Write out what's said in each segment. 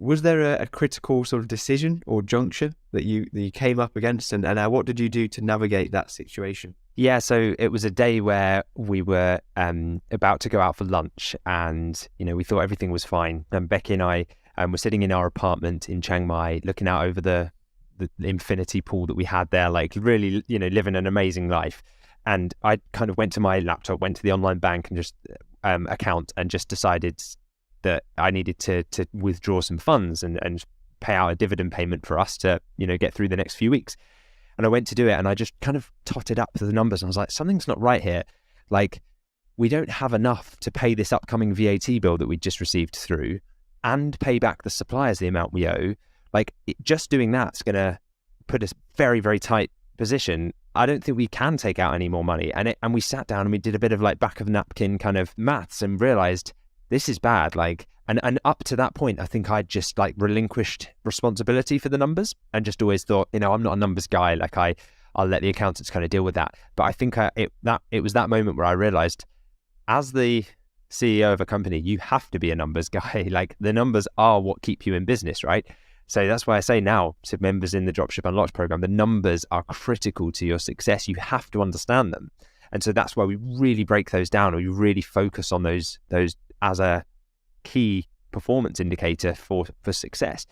Was there a critical sort of decision or juncture that you came up against, and what did you do to navigate that situation? Yeah, so it was a day where we were about to go out for lunch, and we thought everything was fine. And Becky and I were sitting in our apartment in Chiang Mai, looking out over the infinity pool that we had there, like really, living an amazing life. And I kind of went to my laptop, went to the online bank and just account, and just decided that I needed to withdraw some funds and pay out a dividend payment for us to, get through the next few weeks. And I went to do it, and I just kind of totted up to the numbers, and I was like, something's not right here. Like, we don't have enough to pay this upcoming VAT bill that we just received through and pay back the suppliers the amount we owe. Like, just doing that's going to put us very, very tight position. I don't think we can take out any more money. And we sat down and we did a bit of like back of napkin kind of maths and realized this is bad. Like, and up to that point, I think I'd just like relinquished responsibility for the numbers and just always thought, I'm not a numbers guy. Like I'll let the accountants kind of deal with that. But I think it was that moment where I realized, as the CEO of a company, you have to be a numbers guy. Like, the numbers are what keep you in business, right? So that's why I say now to members in the Dropship Unlocked program, the numbers are critical to your success. You have to understand them. And so that's why we really break those down, or you really focus on those as a key performance indicator for success.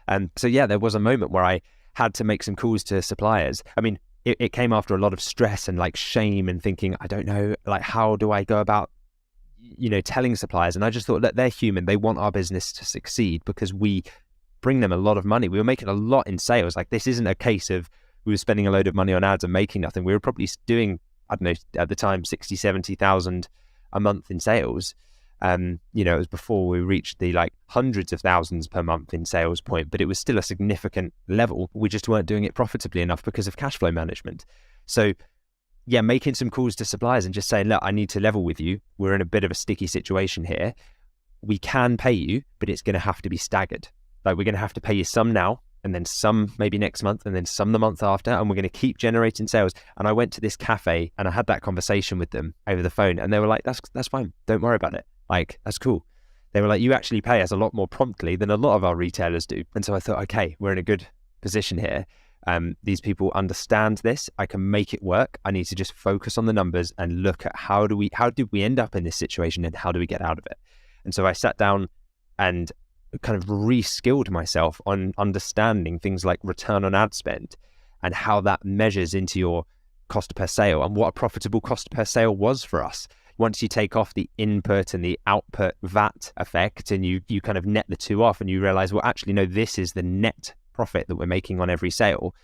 And so, yeah, there was a moment where I had to make some calls to suppliers. I mean, it came after a lot of stress and like shame and thinking, I don't know, like, how do I go about, telling suppliers? And I just thought that they're human. They want our business to succeed because we bring them a lot of money. We were making a lot in sales. Like, this isn't a case of we were spending a load of money on ads and making nothing. We were probably doing, I don't know, at the time, 60, 70,000 a month in sales. It was before we reached the like hundreds of thousands per month in sales point, but it was still a significant level. We just weren't doing it profitably enough because of cash flow management. So yeah, making some calls to suppliers and just saying, look, I need to level with you. We're in a bit of a sticky situation here. We can pay you, but it's going to have to be staggered. Like, we're going to have to pay you some now, and then some maybe next month, and then some the month after, and we're going to keep generating sales. And I went to this cafe and I had that conversation with them over the phone, and they were like, that's fine. Don't worry about it. Like, that's cool. They were like, you actually pay us a lot more promptly than a lot of our retailers do. And so I thought, okay, we're in a good position here. These people understand this. I can make it work. I need to just focus on the numbers and look at how did we end up in this situation and how do we get out of it? And so I sat down and kind of re-skilled myself on understanding things like return on ad spend and how that measures into your cost per sale and what a profitable cost per sale was for us. Once you take off the input and the output VAT effect and you kind of net the two off and you realize, well, actually, no, this is the net profit that we're making on every sale.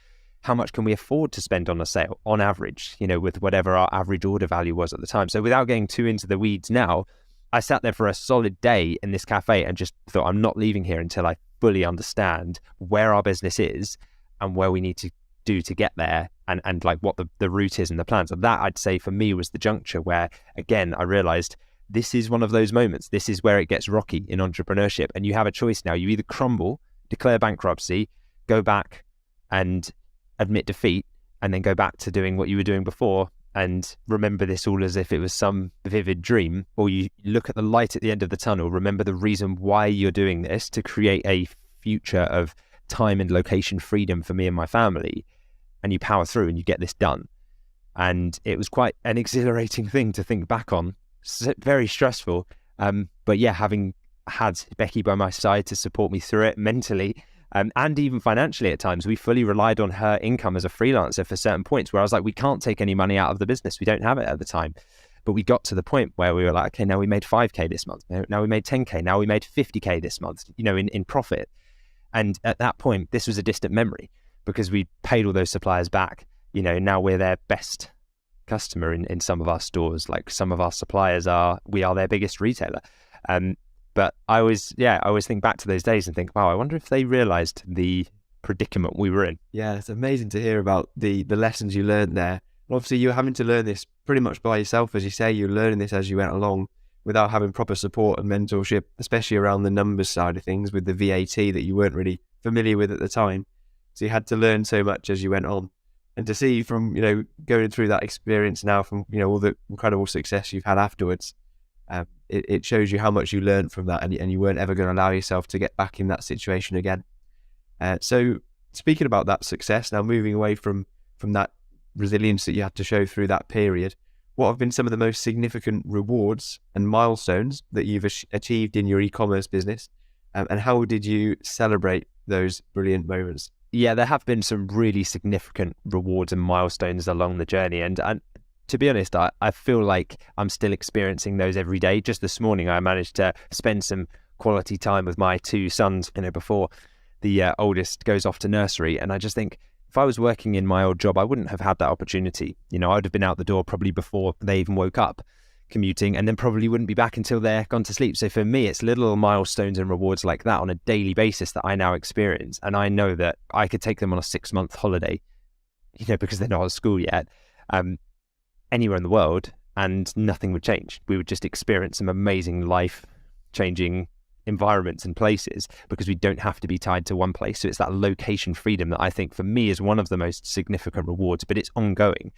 How much can we afford to spend on a sale on average, with whatever our average order value was at the time? So without getting too into the weeds now, I sat there for a solid day in this cafe and just thought, I'm not leaving here until I fully understand where our business is and where we need to do to get there and like what the route is and the plans. And that, I'd say, for me, was the juncture where, again, I realized this is one of those moments. This is where it gets rocky in entrepreneurship. And you have a choice now. You either crumble, declare bankruptcy, go back and admit defeat, and then go back to doing what you were doing before and remember this all as if it was some vivid dream, or you look at the light at the end of the tunnel, remember the reason why you're doing this, to create a future of time and location freedom for me and my family, and you power through and you get this done. And it was quite an exhilarating thing to think back on. Very stressful, but yeah, having had Becky by my side to support me through it mentally, and even financially at times. We fully relied on her income as a freelancer for certain points where I was like, we can't take any money out of the business. We don't have it at the time. But we got to the point where we were like, okay, now we made 5K this month. Now we made 10K. Now we made 50K this month, in profit. And at that point, this was a distant memory because we paid all those suppliers back. Now we're their best customer in some of our stores. Like, some of our suppliers we are their biggest retailer. But I always think back to those days and think, wow, I wonder if they realized the predicament we were in. Yeah, it's amazing to hear about the lessons you learned there. And obviously, you're having to learn this pretty much by yourself, as you say. You're learning this as you went along without having proper support and mentorship, especially around the numbers side of things with the VAT that you weren't really familiar with at the time. So you had to learn so much as you went on. And to see from, going through that experience now, from, all the incredible success you've had afterwards, it shows you how much you learned from that, and you weren't ever going to allow yourself to get back in that situation again. So speaking about that success, now moving away from that resilience that you had to show through that period, what have been some of the most significant rewards and milestones that you've achieved in your e-commerce business? And how did you celebrate those brilliant moments? Yeah, there have been some really significant rewards and milestones along the journey. And to be honest, I feel like I'm still experiencing those every day. Just this morning, I managed to spend some quality time with my two sons, before the oldest goes off to nursery. And I just think, if I was working in my old job, I wouldn't have had that opportunity. I would have been out the door probably before they even woke up, commuting, and then probably wouldn't be back until they're gone to sleep. So for me, it's little milestones and rewards like that on a daily basis that I now experience. And I know that I could take them on a 6-month holiday, because they're not at school yet, anywhere in the world, and nothing would change. We would just experience some amazing life-changing environments and places because we don't have to be tied to one place. So it's that location freedom that I think for me is one of the most significant rewards, but it's ongoing.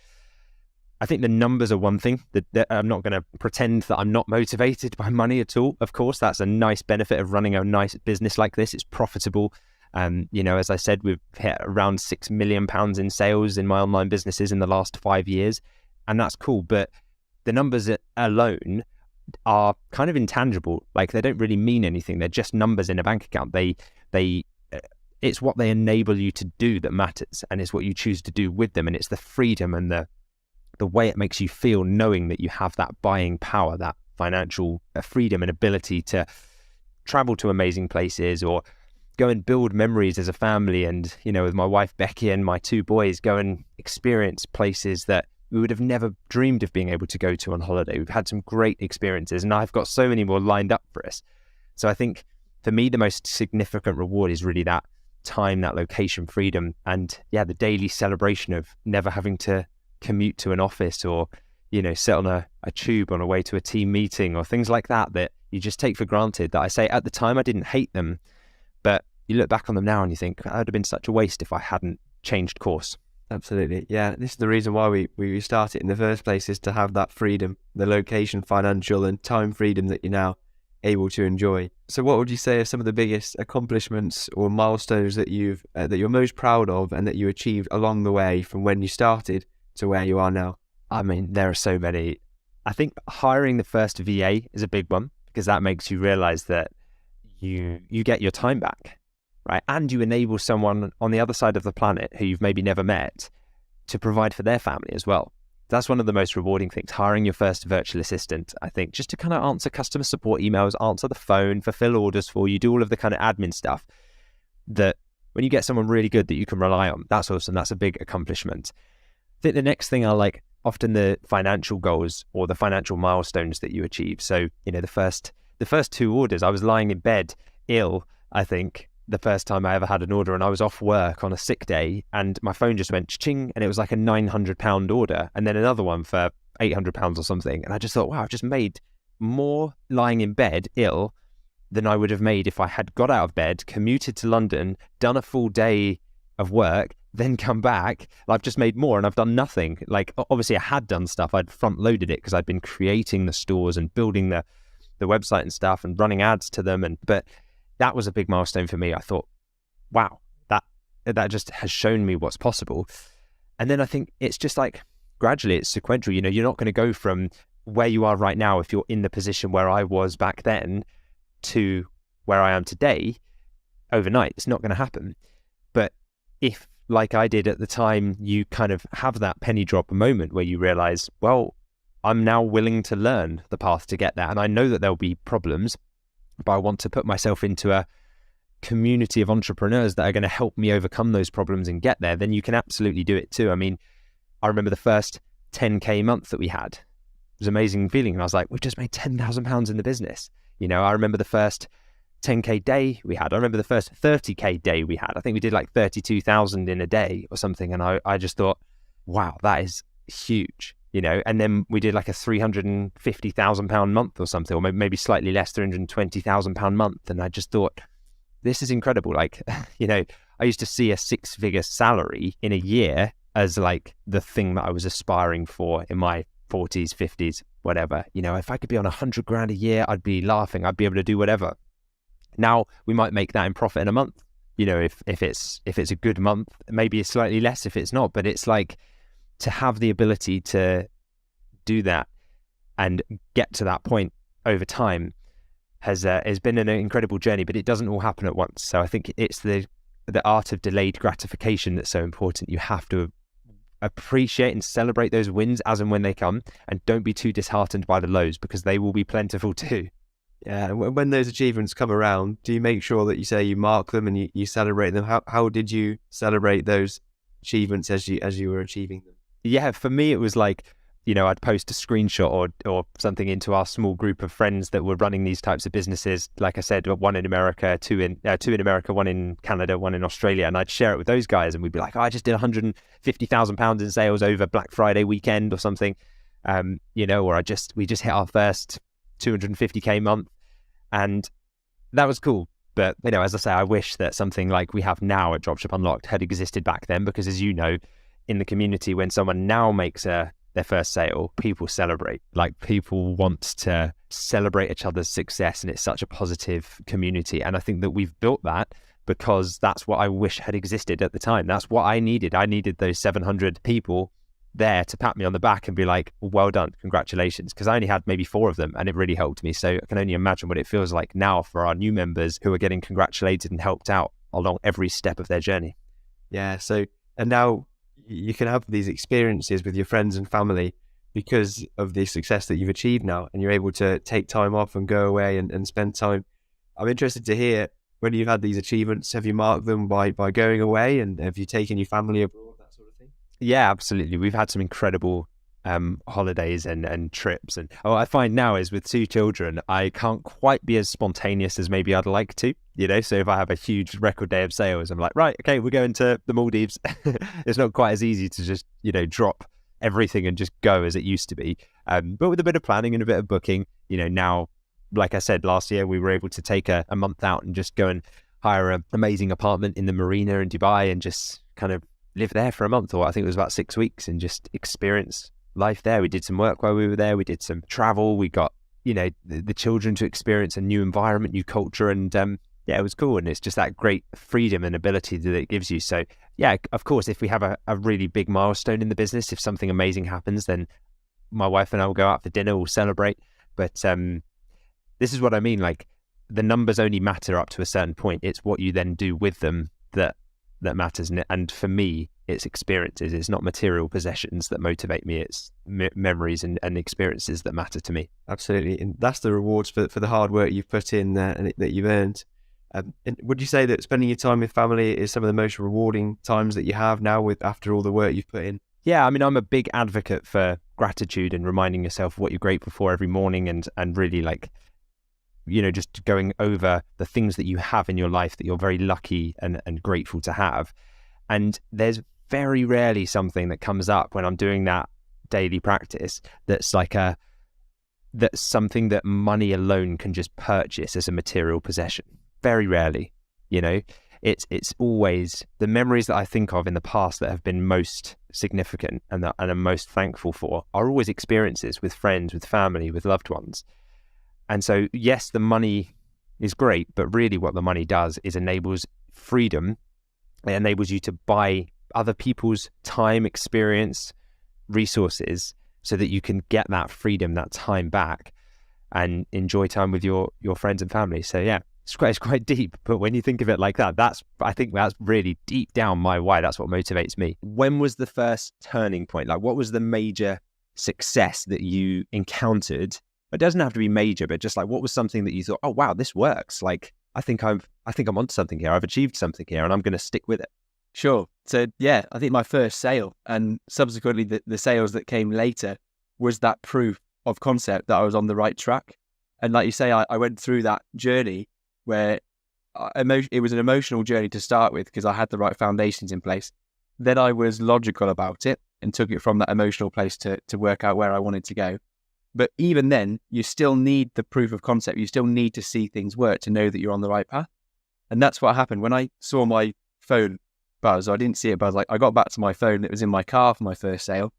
I think the numbers are one thing. That I'm not going to pretend that I'm not motivated by money at all. Of course, that's a nice benefit of running a nice business like this. It's profitable. As I said, we've hit around £6 million in sales in my online businesses in the last 5 years, and that's cool. But the numbers alone are kind of intangible. Like, they don't really mean anything. They're just numbers in a bank account. It's what they enable you to do that matters, and it's what you choose to do with them, and it's the freedom and the way it makes you feel knowing that you have that buying power, that financial freedom and ability to travel to amazing places or go and build memories as a family, and with my wife Becky and my 2 boys, go and experience places that we would have never dreamed of being able to go to on holiday. We've had some great experiences, and I've got so many more lined up for us. So I think for me, the most significant reward is really that time, that location freedom, and the daily celebration of never having to commute to an office or, sit on a tube on a way to a team meeting or things like that you just take for granted, that I say at the time I didn't hate them, but you look back on them now and you think, that would have been such a waste if I hadn't changed course. Absolutely. Yeah, this is the reason why we started in the first place, is to have that freedom, the location, financial and time freedom that you're now able to enjoy. So what would you say are some of the biggest accomplishments or milestones that you're most proud of and that you achieved along the way from when you started to where you are now? I mean, there are so many. I think hiring the first VA is a big one, because that makes you realize that you get your time back. Right? And you enable someone on the other side of the planet who you've maybe never met to provide for their family as well. That's one of the most rewarding things, hiring your first virtual assistant, I think, just to kind of answer customer support emails, answer the phone, fulfill orders for you, do all of the kind of admin stuff, that when you get someone really good that you can rely on, that's awesome. That's a big accomplishment. I think the next thing I like, often the financial goals or the financial milestones that you achieve. So, the first 2 orders, I was lying in bed ill, I think, the first time I ever had an order, and I was off work on a sick day, and my phone just went ching, and it was like a £900 order, and then another one for £800 or something. And I just thought, wow, I've just made more lying in bed ill than I would have made if I had got out of bed, commuted to London, done a full day of work, then come back. I've just made more, and I've done nothing. Like, obviously I had done stuff. I'd front loaded it because I'd been creating the stores and building the website and stuff and running ads to them. But that was a big milestone for me. I thought, wow, that just has shown me what's possible. And then I think it's just like, gradually it's sequential. You're not going to go from where you are right now, if you're in the position where I was back then, to where I am today overnight. It's not going to happen. But if, like I did at the time, you kind of have that penny drop moment where you realize, well, I'm now willing to learn the path to get there. And I know that there'll be problems, but I want to put myself into a community of entrepreneurs that are going to help me overcome those problems and get there, then you can absolutely do it too. I mean, I remember the first 10K month that we had. It was an amazing feeling. And I was like, we've just made £10,000 in the business. I remember the first 10K day we had. I remember the first 30K day we had. I think we did like 32,000 in a day or something. And I just thought, wow, that is huge. And then we did like a £350,000 month or something, or maybe slightly less, £320,000 month. And I just thought, this is incredible. Like, I used to see a 6-figure salary in a year as like the thing that I was aspiring for in my 40s, 50s, whatever. You know, if I could be on 100 grand a year, I'd be laughing. I'd be able to do whatever. Now we might make that in profit in a month. You know, if it's a good month, maybe it's slightly less if it's not, but it's like to have the ability to do that and get to that point over time has been an incredible journey, but it doesn't all happen at once. So I think it's the art of delayed gratification that's so important. You have to appreciate and celebrate those wins as and when they come, and don't be too disheartened by the lows, because they will be plentiful too. Yeah, when those achievements come around, do you make sure that you mark them and you celebrate them? How did you celebrate those achievements as you were achieving them? Yeah, for me, it was like, you know, I'd post a screenshot or something into our small group of friends that were running these types of businesses. Like I said, one in America, two in America, one in Canada, one in Australia. And I'd share it with those guys and we'd be like, oh, I just did £150,000 in sales over Black Friday weekend or something, you know, or we just hit our first 250K month. And that was cool. But, you know, as I say, I wish that something like we have now at Dropship Unlocked had existed back then, because as you know, in the community, when someone now makes their first sale, people celebrate. Like, people want to celebrate each other's success, and it's such a positive community. And I think that we've built that because that's what I wish had existed at the time. That's what I needed. I needed those 700 people there to pat me on the back and be like, well done, congratulations, because I only had maybe 4 of them and it really helped me. So I can only imagine what it feels like now for our new members who are getting congratulated and helped out along every step of their journey. Yeah, so, and now you can have these experiences with your friends and family because of the success that you've achieved now, and you're able to take time off and go away and spend time. I'm interested to hear, when you've had these achievements, have you marked them by going away, and have you taken your family abroad, that sort of thing? Yeah, absolutely. We've had some incredible holidays and trips. And what I find now is with 2 children, I can't quite be as spontaneous as maybe I'd like to, you know. So if I have a huge record day of sales, I'm like, right, okay, we're going to the Maldives. It's not quite as easy to just, you know, drop everything and just go as it used to be. But with a bit of planning and a bit of booking, you know, now, like I said, last year, we were able to take a month out and just go and hire an amazing apartment in the marina in Dubai and just kind of live there for a month, or I think it was about 6 weeks, and just experience life there. We did some work while we were there. We did some travel. We got, you know, the children to experience a new environment, new culture, and yeah, it was cool. And it's just that great freedom and ability that it gives you. So yeah, of course, if we have a really big milestone in the business, if something amazing happens, then my wife and I will go out for dinner, we'll celebrate. But this is what I mean, like, the numbers only matter up to a certain point. It's what you then do with them that matters. And for me, it's experiences. It's not material possessions that motivate me. It's memories and experiences that matter to me. Absolutely. And that's the rewards for the hard work you've put in and that you've earned. And would you say that spending your time with family is some of the most rewarding times that you have now, after all the work you've put in? Yeah, I mean, I'm a big advocate for gratitude and reminding yourself what you're grateful for every morning, and really, like, you know, just going over the things that you have in your life that you're very lucky and grateful to have. And there's very rarely something that comes up when I'm doing that daily practice that's like that's something that money alone can just purchase as a material possession. Very rarely, you know. It's always the memories that I think of in the past that have been most significant and I'm most thankful for are always experiences with friends, with family, with loved ones. And so, yes, the money is great, but really what the money does is enables freedom. It enables you to buy other people's time, experience, resources, so that you can get that freedom, that time back, and enjoy time with your friends and family. So yeah, it's quite deep. But when you think of it like that, I think that's really deep down my why. That's what motivates me. When was the first turning point? Like, what was the major success that you encountered? It doesn't have to be major, but just like, what was something that you thought, oh wow, this works. Like, I think I'm onto something here. I've achieved something here, and I'm going to stick with it. Sure. So yeah, I think my first sale, and subsequently the sales that came later, was that proof of concept that I was on the right track. And like you say, I went through that journey where it was an emotional journey to start with, because I had the right foundations in place. Then I was logical about it and took it from that emotional place to work out where I wanted to go. But even then, you still need the proof of concept. You still need to see things work to know that you're on the right path. And that's what happened when I saw my phone buzz. I didn't see it buzz. Like, I got back to my phone. It was in my car for my first sale.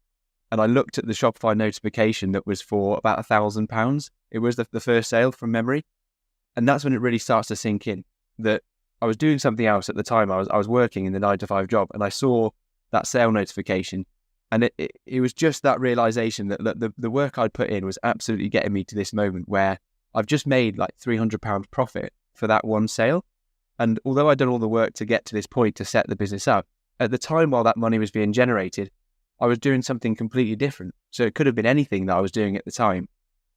and I looked at the Shopify notification that was for about £1,000. It was the first sale from memory. And that's when it really starts to sink in that I was doing something else at the time. I was working in the 9 to 5 job, and I saw that sale notification. And it was just that realization that the work I'd put in was absolutely getting me to this moment where I've just made like £300 profit for that one sale. And although I'd done all the work to get to this point to set the business up, at the time while that money was being generated, I was doing something completely different. So it could have been anything that I was doing at the time.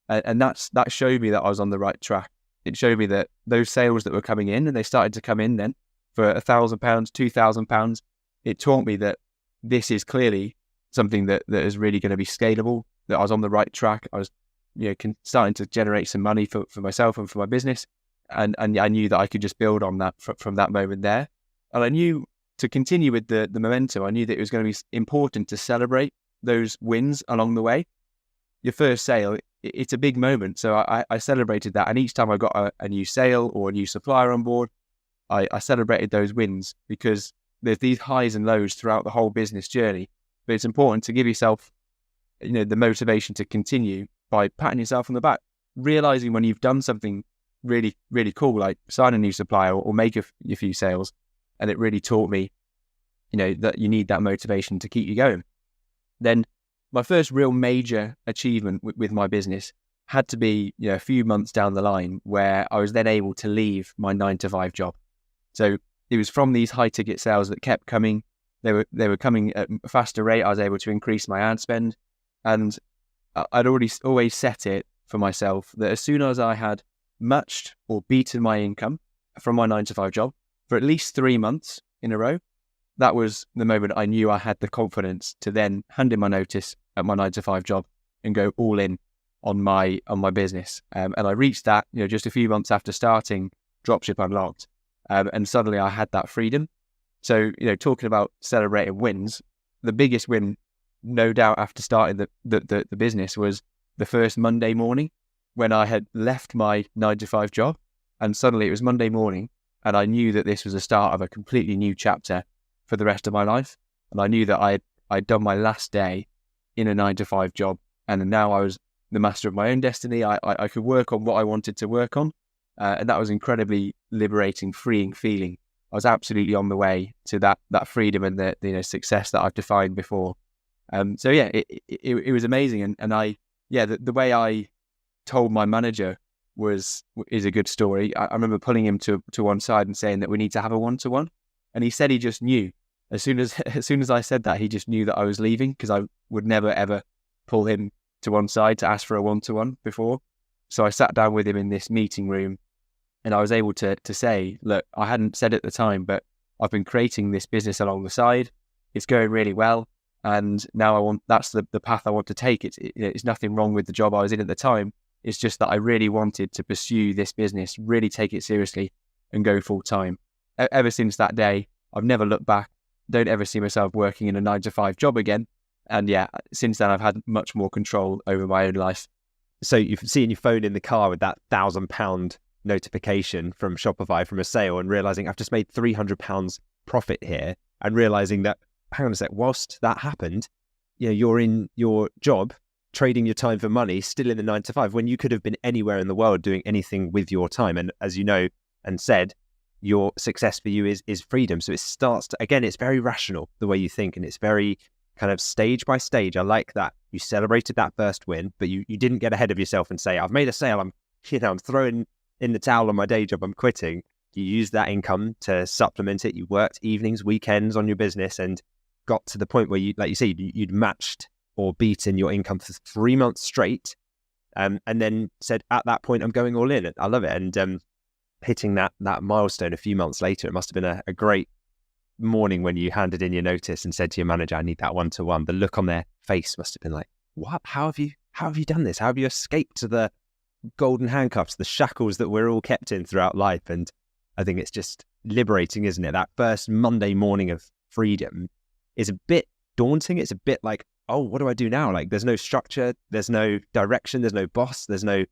And that showed me that I was on the right track. It showed me that those sales that were coming in, and they started to come in then for £1,000, £2,000, it taught me that this is clearly something that is really going to be scalable, that I was on the right track. I was starting to generate some money for myself and for my business. And I knew that I could just build on that from that moment there. And I knew to continue with the momentum, I knew that it was going to be important to celebrate those wins along the way. Your first sale, it's a big moment. So I celebrated that. And each time I got a new sale or a new supplier on board, I celebrated those wins, because there's these highs and lows throughout the whole business journey. But it's important to give yourself, the motivation to continue by patting yourself on the back, realizing when you've done something really, really cool, like sign a new supplier or make a few sales. And it really taught me, that you need that motivation to keep you going. Then my first real major achievement with my business had to be, a few months down the line, where I was then able to leave my 9 to 5 job. So it was from these high ticket sales that kept coming. They were coming at a faster rate. I was able to increase my ad spend, and I'd always set it for myself that as soon as I had matched or beaten my income from my 9 to 5 job for at least 3 months in a row, that was the moment I knew I had the confidence to then hand in my notice at my 9 to 5 job and go all in on my business. And I reached that, just a few months after starting Dropship Unlocked, and suddenly I had that freedom. So, talking about celebrating wins, the biggest win, no doubt, after starting the business was the first Monday morning when I had left my 9 to 5 job, and suddenly it was Monday morning, and I knew that this was the start of a completely new chapter for the rest of my life. And I knew that I'd done my last day in a 9 to 5 job, and now I was the master of my own destiny. I could work on what I wanted to work on, and that was incredibly liberating, freeing feeling. I was absolutely on the way to that freedom and the success that I've defined before. So yeah, it was amazing, and the way I told my manager is a good story. I remember pulling him to one side and saying that we need to have a 1-to-1, and he said he just knew. As soon as I said that, he just knew that I was leaving, because I would never ever pull him to one side to ask for a 1-to-1 before. So I sat down with him in this meeting room, and I was able to say, look, I hadn't said at the time, but I've been creating this business along the side. It's going really well, and now that's the path I want to take. It's nothing wrong with the job I was in at the time. It's just that I really wanted to pursue this business, really take it seriously, and go full time. Ever since that day, I've never looked back. Don't ever see myself working in a 9 to 5 job again. And yeah, since then I've had much more control over my own life. So you've seen your phone in the car with that £1,000 notification from Shopify from a sale, and realizing I've just made £300 profit here, and realizing that, hang on a sec, whilst that happened, you're in your job, trading your time for money, still in the 9 to 5, when you could have been anywhere in the world doing anything with your time. And as you know and said, your success for you is freedom. So it starts to, again, it's very rational the way you think, and it's very kind of stage by stage. I like that you celebrated that first win, but you didn't get ahead of yourself and say, I've made a sale, I'm throwing in the towel on my day job, I'm quitting. You used that income to supplement it. You worked evenings, weekends on your business, and got to the point where you, like you said, you'd matched or beaten your income for 3 months straight, and then said, at that point, I'm going all in. I love it. And hitting that milestone a few months later, it must have been a great morning when you handed in your notice and said to your manager, I need that 1-to-1. The look on their face must have been like, what? How have you done this? How have you escaped to the golden handcuffs, the shackles that we're all kept in throughout life? And I think it's just liberating, isn't it? That first Monday morning of freedom is a bit daunting. It's a bit like, oh, what do I do now? Like, there's no structure, there's no direction, there's no boss, there's no,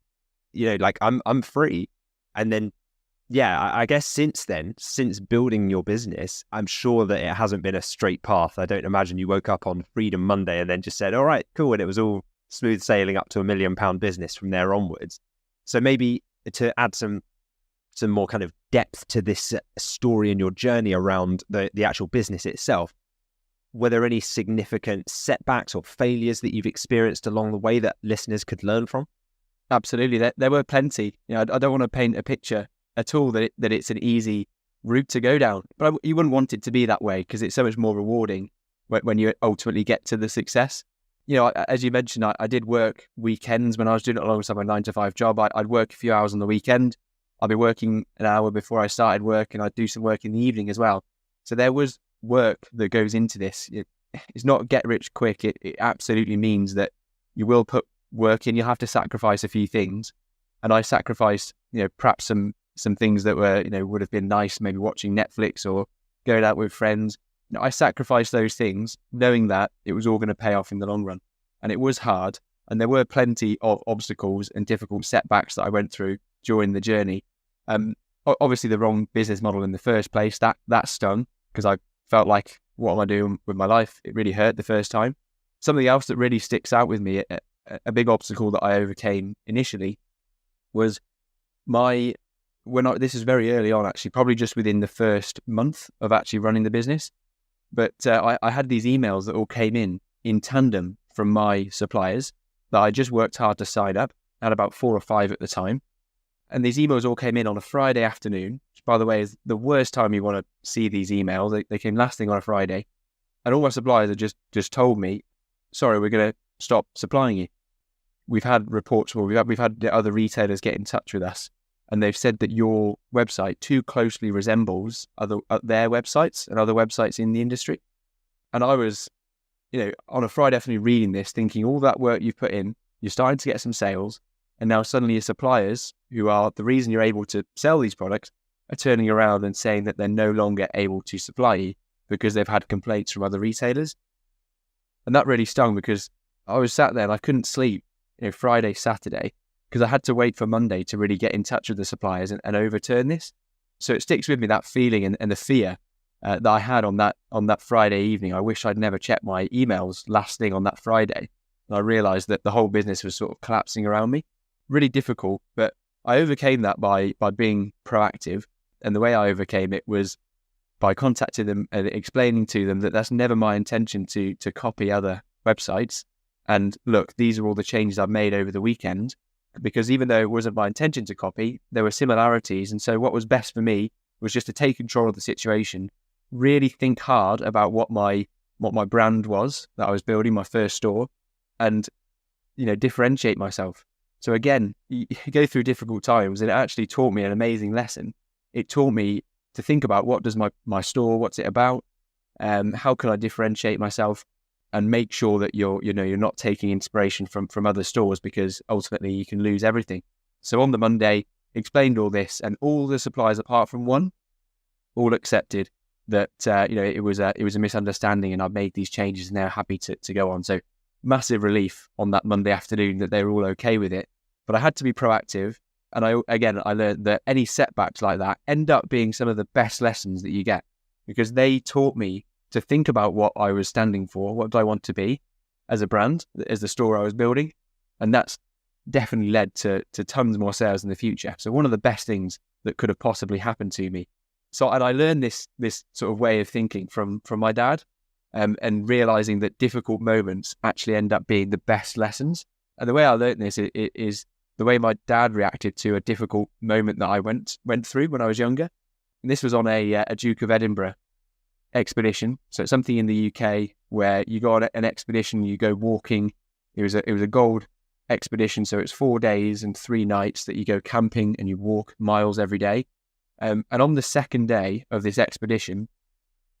like I'm free. And then yeah, I guess since then, since building your business, I'm sure that it hasn't been a straight path. I don't imagine you woke up on Freedom Monday and then just said, all right, cool. And it was all smooth sailing up to £1 million business from there onwards. So maybe to add some more kind of depth to this story and your journey around the actual business itself, were there any significant setbacks or failures that you've experienced along the way that listeners could learn from? Absolutely. There were plenty. I don't want to paint a picture at all that it's an easy route to go down, but you wouldn't want it to be that way because it's so much more rewarding when you ultimately get to the success. As you mentioned, I did work weekends when I was doing it alongside my 9-to-5 job. I'd work a few hours on the weekend. I'd be working an hour before I started work, and I'd do some work in the evening as well. So there was work that goes into this. It's not get rich quick. It absolutely means that you will put work in. You have to sacrifice a few things, and I sacrificed, perhaps some things that were, would have been nice, maybe watching Netflix or going out with friends. I sacrificed those things knowing that it was all going to pay off in the long run. And it was hard. And there were plenty of obstacles and difficult setbacks that I went through during the journey. Obviously the wrong business model in the first place, that stung because I felt like, what am I doing with my life? It really hurt the first time. Something else that really sticks out with me, a big obstacle that I overcame initially was this is very early on, actually, probably just within the first month of actually running the business. But I had these emails that all came in tandem from my suppliers that I just worked hard to sign up. I had about 4 or 5 at the time. And these emails all came in on a Friday afternoon, which, by the way, is the worst time you want to see these emails. They came last thing on a Friday. And all my suppliers had just told me, sorry, we're going to stop supplying you. We've had reports where we've had the other retailers get in touch with us, and they've said that your website too closely resembles their websites and other websites in the industry. And I was, on a Friday afternoon reading this, thinking all that work you've put in, you're starting to get some sales, and now suddenly your suppliers, who are the reason you're able to sell these products, are turning around and saying that they're no longer able to supply you because they've had complaints from other retailers. And that really stung because I was sat there and I couldn't sleep, Friday, Saturday, because I had to wait for Monday to really get in touch with the suppliers and overturn this. So it sticks with me, that feeling and the fear that I had on that Friday evening. I wish I'd never checked my emails last thing on that Friday. And I realised that the whole business was sort of collapsing around me. Really difficult, but I overcame that by being proactive. And the way I overcame it was by contacting them and explaining to them that that's never my intention to copy other websites. And look, these are all the changes I've made over the weekend, because even though it wasn't my intention to copy, there were similarities. And so what was best for me was just to take control of the situation, really think hard about what my brand was that I was building, my first store, and, differentiate myself. So again, you go through difficult times, and it actually taught me an amazing lesson. It taught me to think about, what does my store, what's it about? How can I differentiate myself and make sure that you're not taking inspiration from other stores, because ultimately you can lose everything. So on the Monday, explained all this, and all the suppliers apart from one all accepted that it was a misunderstanding, and I've made these changes and they're happy to go on. So massive relief on that Monday afternoon that they were all okay with it. But I had to be proactive, and I learned that any setbacks like that end up being some of the best lessons that you get, because they taught me to think about what I was standing for, what do I want to be as a brand, as the store I was building, and that's definitely led to tons more sales in the future. So one of the best things that could have possibly happened to me. So, and I learned this sort of way of thinking from my dad, and realizing that difficult moments actually end up being the best lessons. And the way I learned this is the way my dad reacted to a difficult moment that I went through when I was younger. And this was on a Duke of Edinburgh expedition. So it's something in the UK where you go on an expedition, you go walking. It was a gold expedition, so it's 4 days and 3 nights that you go camping and you walk miles every day. And on the second day of this expedition,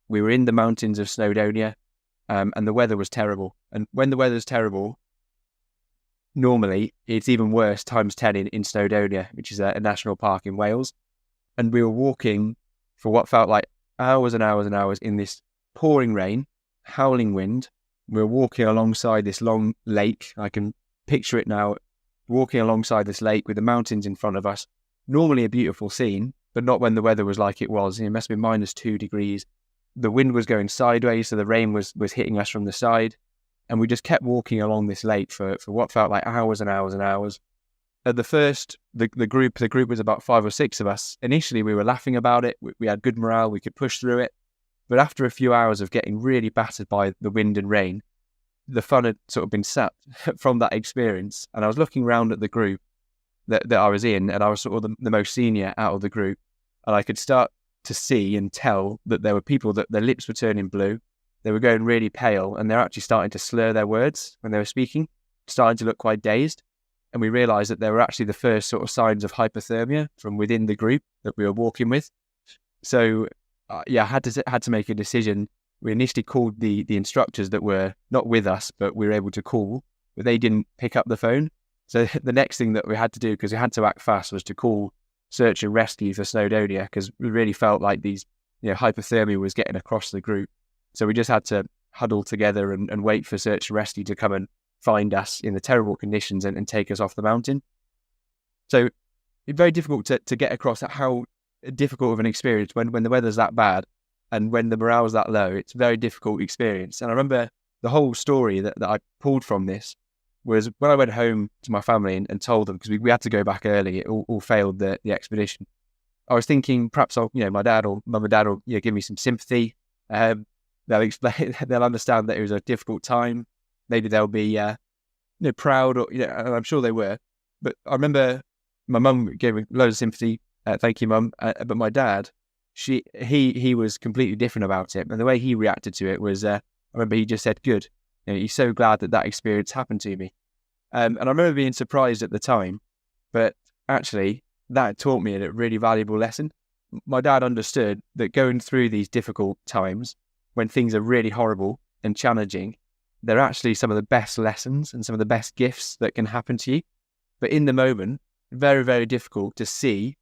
we were in the mountains of Snowdonia, and the weather was terrible. And when the weather's terrible, normally it's even worse times 10 in Snowdonia, which is a national park in Wales. And we were walking for what felt like hours and hours and hours in this pouring rain, howling wind. We were walking alongside this long lake. I can picture it now, walking alongside this lake with the mountains in front of us. Normally a beautiful scene, but not when the weather was like it was. It must have been -2 degrees. The wind was going sideways, so the rain was hitting us from the side. And we just kept walking along this lake for what felt like hours and hours and hours. At the group was about 5 or 6 of us. Initially, we were laughing about it. We had good morale. We could push through it. But after a few hours of getting really battered by the wind and rain, the fun had sort of been sapped from that experience. And I was looking around at the group that I was in, and I was sort of the most senior out of the group. And I could start to see and tell that there were people that their lips were turning blue. They were going really pale, and they're actually starting to slur their words when they were speaking, starting to look quite dazed. And we realized that there were actually the first sort of signs of hypothermia from within the group that we were walking with. So, I had to make a decision. We initially called the instructors that were not with us, but we were able to call, but they didn't pick up the phone. So the next thing that we had to do, because we had to act fast, was to call search and rescue for Snowdonia, because we really felt like hypothermia was getting across the group. So we just had to huddle together and wait for search and rescue to come and find us in the terrible conditions and take us off the mountain. So it's very difficult to get across how difficult of an experience when the weather's that bad and when the morale's that low. It's a very difficult experience. And I remember the whole story that I pulled from this was when I went home to my family and told them, because we had to go back early, it all failed the expedition. I was thinking perhaps my dad or mum and dad will give me some sympathy. They'll explain, they'll understand that it was a difficult time. Maybe they'll be proud, or and I'm sure they were. But I remember my mum gave me loads of sympathy. Thank you, Mum. But my dad, he was completely different about it. And the way he reacted to it was, I remember he just said, "Good. He's so glad that experience happened to me." And I remember being surprised at the time, but actually that taught me a really valuable lesson. My dad understood that going through these difficult times, when things are really horrible and challenging, they're actually some of the best lessons and some of the best gifts that can happen to you. But in the moment, very, very difficult to see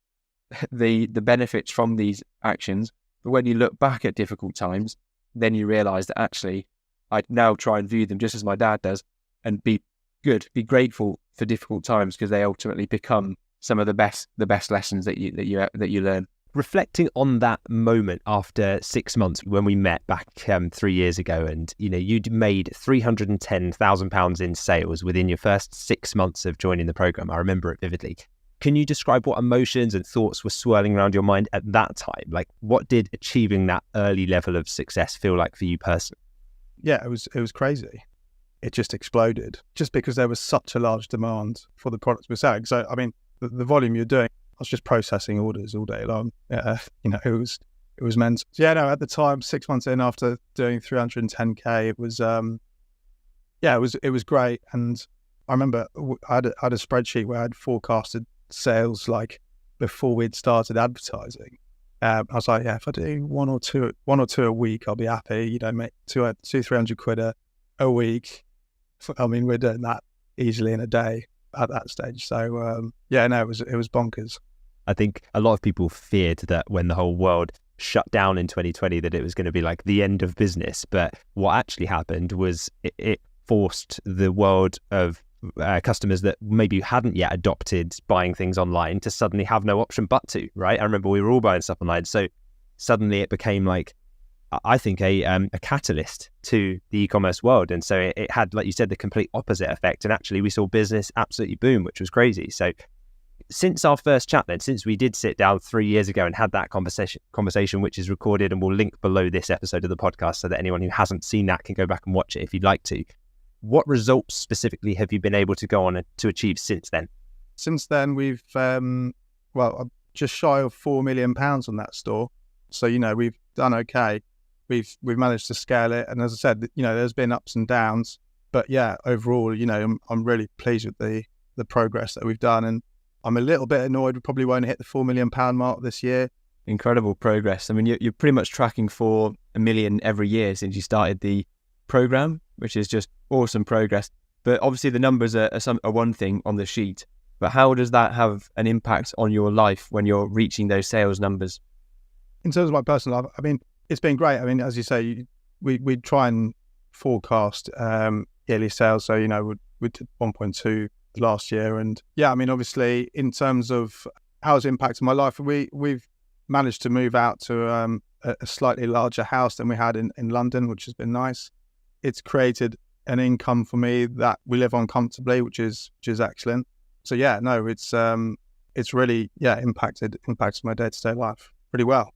the benefits from these actions. But when you look back at difficult times, then you realise that actually I'd now try and view them just as my dad does, and be grateful for difficult times, because they ultimately become some of the best lessons that you learn. Reflecting on that moment after 6 months when we met back 3 years ago, and you'd made £310,000 in sales within your first 6 months of joining the program. I remember it vividly. Can you describe what emotions and thoughts were swirling around your mind at that time? Like, what did achieving that early level of success feel like for you personally? Yeah, it was crazy. It just exploded, just because there was such a large demand for the products we're selling. So, I mean, the volume you're doing, I was just processing orders all day long. It was mental. So, at the time, 6 months in after doing 310k, it was it was great. And I remember I had a spreadsheet where I had forecasted sales like before we'd started advertising. I was like, if I do one or two a week, I'll be happy. Make 200-300 quid a week. I mean, we're doing that easily in a day at that stage. So it was bonkers. I think a lot of people feared that when the whole world shut down in 2020, that it was going to be like the end of business. But what actually happened was it forced the world of customers that maybe hadn't yet adopted buying things online to suddenly have no option but to, right? I remember we were all buying stuff online. So suddenly it became like, I think, a catalyst to the e-commerce world. And so it had, like you said, the complete opposite effect. And actually we saw business absolutely boom, which was crazy. So since our first chat then, since we did sit down 3 years ago and had that conversation, which is recorded and we'll link below this episode of the podcast so that anyone who hasn't seen that can go back and watch it if you'd like to. What results specifically have you been able to go on to achieve since then? Since then, we've, just shy of £4 million on that store. So, we've done okay. We've managed to scale it. And as I said, there's been ups and downs. But yeah, overall, I'm really pleased with the progress that we've done. And I'm a little bit annoyed we probably won't hit the £4 million mark this year. Incredible progress. I mean, you're pretty much tracking for $1 million every year since you started the program, which is just awesome progress. But obviously the numbers are one thing on the sheet, but how does that have an impact on your life when you're reaching those sales numbers? In terms of my personal life, I mean, it's been great. I mean, as you say, we try and forecast yearly sales. So, we did 1.2 last year. And yeah, I mean, obviously in terms of how it's impacted my life, we've managed to move out to a slightly larger house than we had in London, which has been nice. It's created an income for me that we live on comfortably, which is excellent. So yeah, no, it's really impacted my day-to-day life pretty well.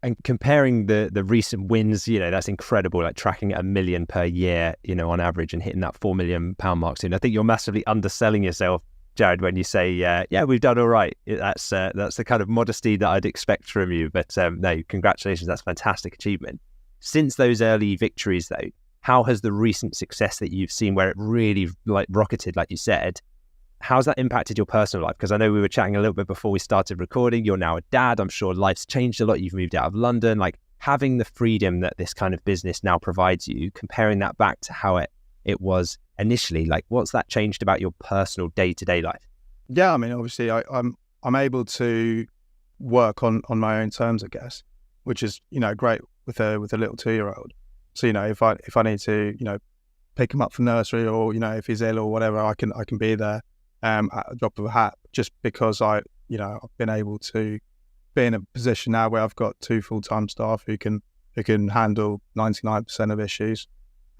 And comparing the recent wins, that's incredible, like tracking at $1 million per year, on average, and hitting that £4 million mark soon. I think you're massively underselling yourself, Jared, when you say, we've done all right. That's the kind of modesty that I'd expect from you. But no, congratulations. That's a fantastic achievement. Since those early victories, though, how has the recent success that you've seen where it really rocketed, like you said, how's that impacted your personal life? Because I know we were chatting a little bit before we started recording. You're now a dad. I'm sure life's changed a lot. You've moved out of London. Like, having the freedom that this kind of business now provides you, comparing that back to how it was initially, like, what's that changed about your personal day-to-day life? Yeah, I mean, obviously I'm able to work on my own terms, I guess, which is, great with a little 2-year-old. So, if I need to, pick him up from nursery, or, if he's ill or whatever, I can be there at a drop of a hat, just because I've been able to be in a position now where I've got 2 full-time staff who can handle 99% of issues.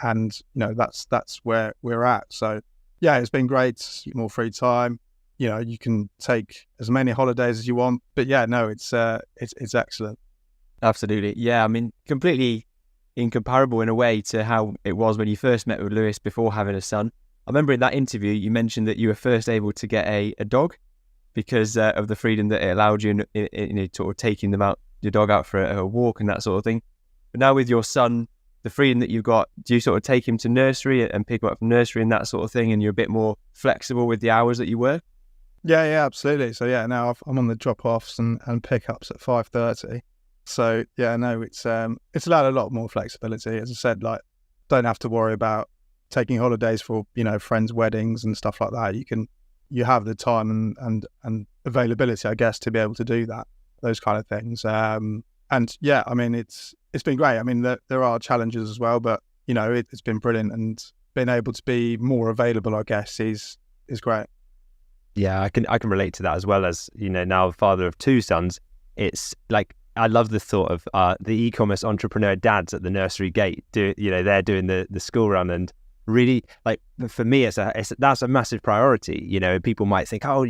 And, that's where we're at. So yeah, it's been great. More free time, you can take as many holidays as you want, but yeah, no, it's excellent. Absolutely. Yeah. I mean, completely incomparable in a way to how it was when you first met with Lewis before having a son. I remember in that interview, you mentioned that you were first able to get a dog because of the freedom that it allowed you in sort of taking your dog out for a walk and that sort of thing. But now with your son, the freedom that you've got, do you sort of take him to nursery and pick him up from nursery and that sort of thing, and you're a bit more flexible with the hours that you work? Yeah, absolutely. So yeah, now I'm on the drop-offs and pickups at 5:30. So yeah, no, it's allowed a lot more flexibility. As I said, like, don't have to worry about taking holidays for, friends' weddings and stuff like that. You have the time and availability, I guess, to be able to do those kind of things. And yeah, I mean, it's been great. I mean, there are challenges as well, but it's been brilliant, and being able to be more available, I guess, is great. Yeah, I can relate to that, as well as, now father of 2 sons. It's like, I love the thought of the e-commerce entrepreneur dads at the nursery gate. They're doing the school run, and really, like, for me, that's a massive priority. People might think, oh,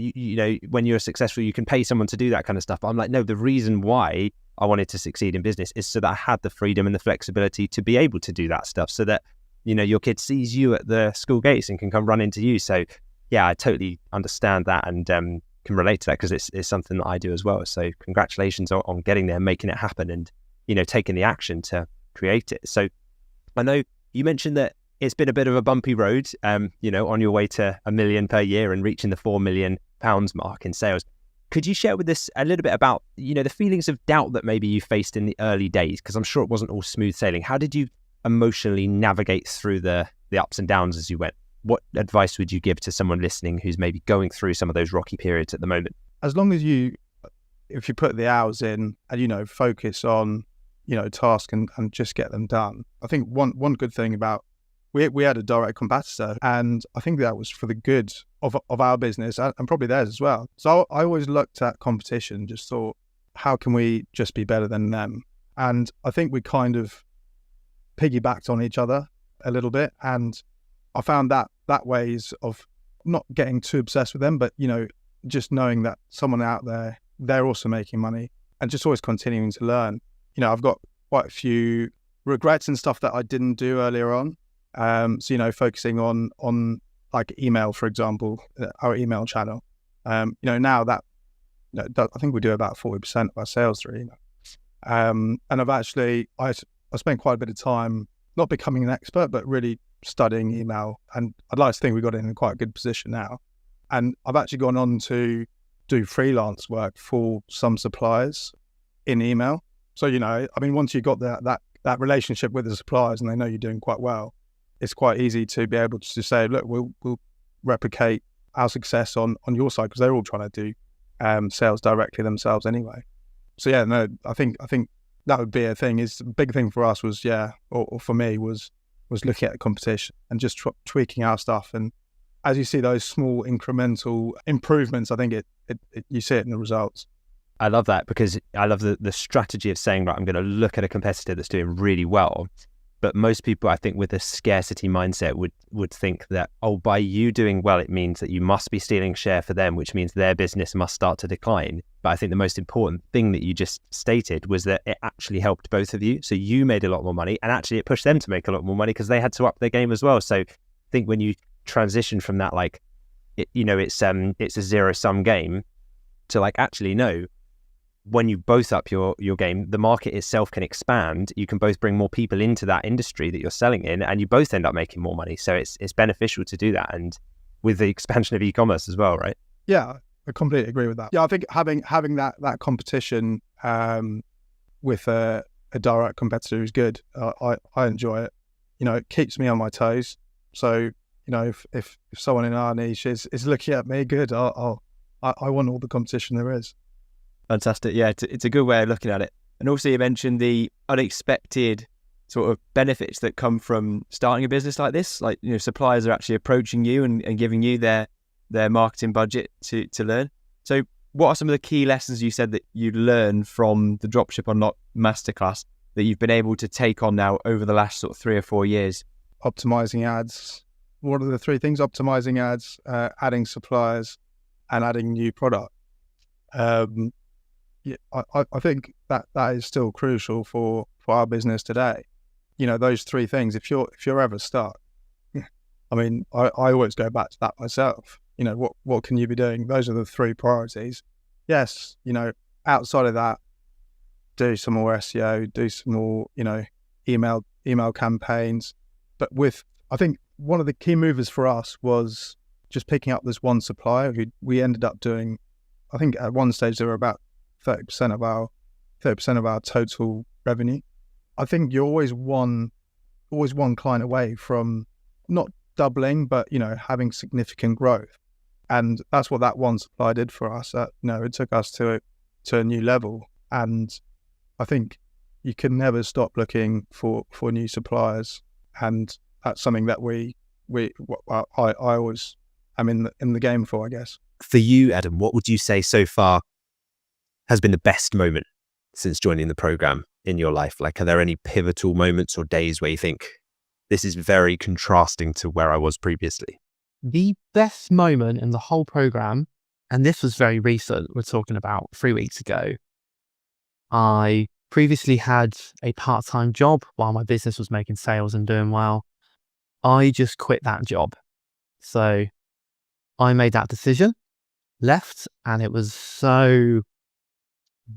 when you're successful, you can pay someone to do that kind of stuff. But I'm like, no, the reason why I wanted to succeed in business is so that I had the freedom and the flexibility to be able to do that stuff, so that your kid sees you at the school gates and can come run into you. So yeah, I totally understand that, and can relate to that, because it's something that I do as well. So congratulations on getting there, making it happen, and taking the action to create it. So I know you mentioned that it's been a bit of a bumpy road, on your way to $1 million per year and reaching the £4 million mark in sales. Could you share with us a little bit about the feelings of doubt that maybe you faced in the early days? Because I'm sure it wasn't all smooth sailing. How did you emotionally navigate through the ups and downs as you went? What advice would you give to someone listening who's maybe going through some of those rocky periods at the moment? As long as if you put the hours in and, focus on, task and just get them done. I think one good thing about, we had a direct competitor, and I think that was for the good of our business and probably theirs as well. So I always looked at competition, just thought, how can we just be better than them? And I think we kind of piggybacked on each other a little bit, and I found that ways of not getting too obsessed with them, but, just knowing that someone out there, they're also making money, and just always continuing to learn. I've got quite a few regrets and stuff that I didn't do earlier on. So, focusing on like email, for example, our email channel. Now that, I think we do about 40% of our sales through email. And I spent quite a bit of time not becoming an expert, but really studying email, and I'd like to think we got in quite a good position now. And I've actually gone on to do freelance work for some suppliers in email. So, once you've got that relationship with the suppliers and they know you're doing quite well, it's quite easy to be able to say, look, we'll replicate our success on your side, because they're all trying to do sales directly themselves anyway. So yeah, no, I think that would be a thing. Is a big thing for us was, or for me was looking at the competition and just tweaking our stuff. And as you see those small incremental improvements, I think you see it in the results. I love that, because I love the strategy of saying, right, I'm going to look at a competitor that's doing really well. But most people, I think, with a scarcity mindset would think that, oh, by you doing well, it means that you must be stealing share for them, which means their business must start to decline. But I think the most important thing that you just stated was that it actually helped both of you. So you made a lot more money, and actually it pushed them to make a lot more money because they had to up their game as well. So I think when you transition from that, like, it's a zero-sum game, to like, actually, no, when you both up your game, the market itself can expand. You can both bring more people into that industry that you're selling in, and you both end up making more money. So it's beneficial to do that, and with the expansion of e-commerce as well, right? Yeah, I completely agree with that. Yeah, I think having that competition with a direct competitor is good. I enjoy it. It keeps me on my toes. So if someone in our niche is looking at me, good. I want all the competition there is. Fantastic. Yeah, it's a good way of looking at it. And also, you mentioned the unexpected sort of benefits that come from starting a business like this. Like, suppliers are actually approaching you and giving you their marketing budget to learn. So what are some of the key lessons you said that you learned from the Dropship Unlocked Masterclass that you've been able to take on now over the last sort of 3 or 4 years? Optimizing ads. What are the 3 things? Optimizing ads, adding suppliers, and adding new product. Yeah, I think that is still crucial for our business today. Those 3 things. If you're ever stuck, I mean, I always go back to that myself. What can you be doing? Those are the 3 priorities. Yes, outside of that, do some more SEO, do some more, email campaigns. But I think one of the key movers for us was just picking up this one supplier who we ended up doing. I think at one stage they were about 30% of our total revenue. I think you're always one client away from not doubling, but having significant growth, and that's what that one supplier did for us. It took us to a new level, and I think you can never stop looking for new suppliers, and that's something that I always am in the game for, I guess. For you, Adam, what would you say so far has been the best moment since joining the program in your life? Like, are there any pivotal moments or days where you think this is very contrasting to where I was previously? The best moment in the whole program, and this was very recent, we're talking about 3 weeks ago. I previously had a part-time job while my business was making sales and doing well. I just quit that job. So I made that decision, left, and it was so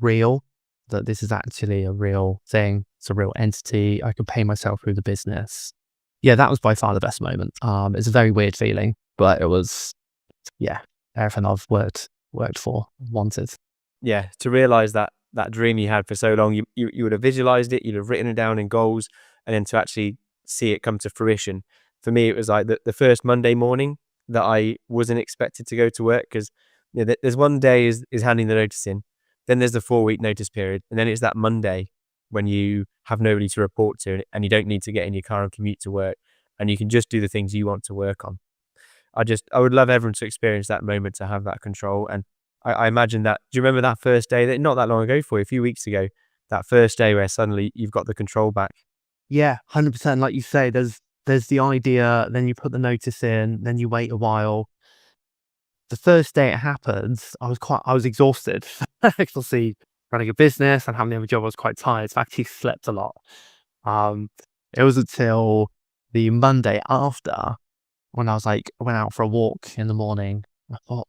real that this is actually a real thing. It's a real entity. I could pay myself through the business. Yeah, that was by far the best moment. It's a very weird feeling, but it was, everything I've worked for, wanted. Yeah, to realize that dream you had for so long, you would have visualized it, you'd have written it down in goals, and then to actually see it come to fruition. For me, it was like the first Monday morning that I wasn't expected to go to work, because there's one day is handing the notice in. Then there's the 4-week notice period. And then it's that Monday when you have nobody to report to and you don't need to get in your car and commute to work, and you can just do the things you want to work on. I would love everyone to experience that moment, to have that control. And I imagine that, do you remember that first day, not that long ago for you, a few weeks ago, that first day where suddenly you've got the control back? Yeah, 100%. Like you say, there's the idea, then you put the notice in, then you wait a while. The first day it happened, I was exhausted. Obviously, running a business and having the other job, I was quite tired. So I actually slept a lot. It was until the Monday after, when I went out for a walk in the morning. I thought,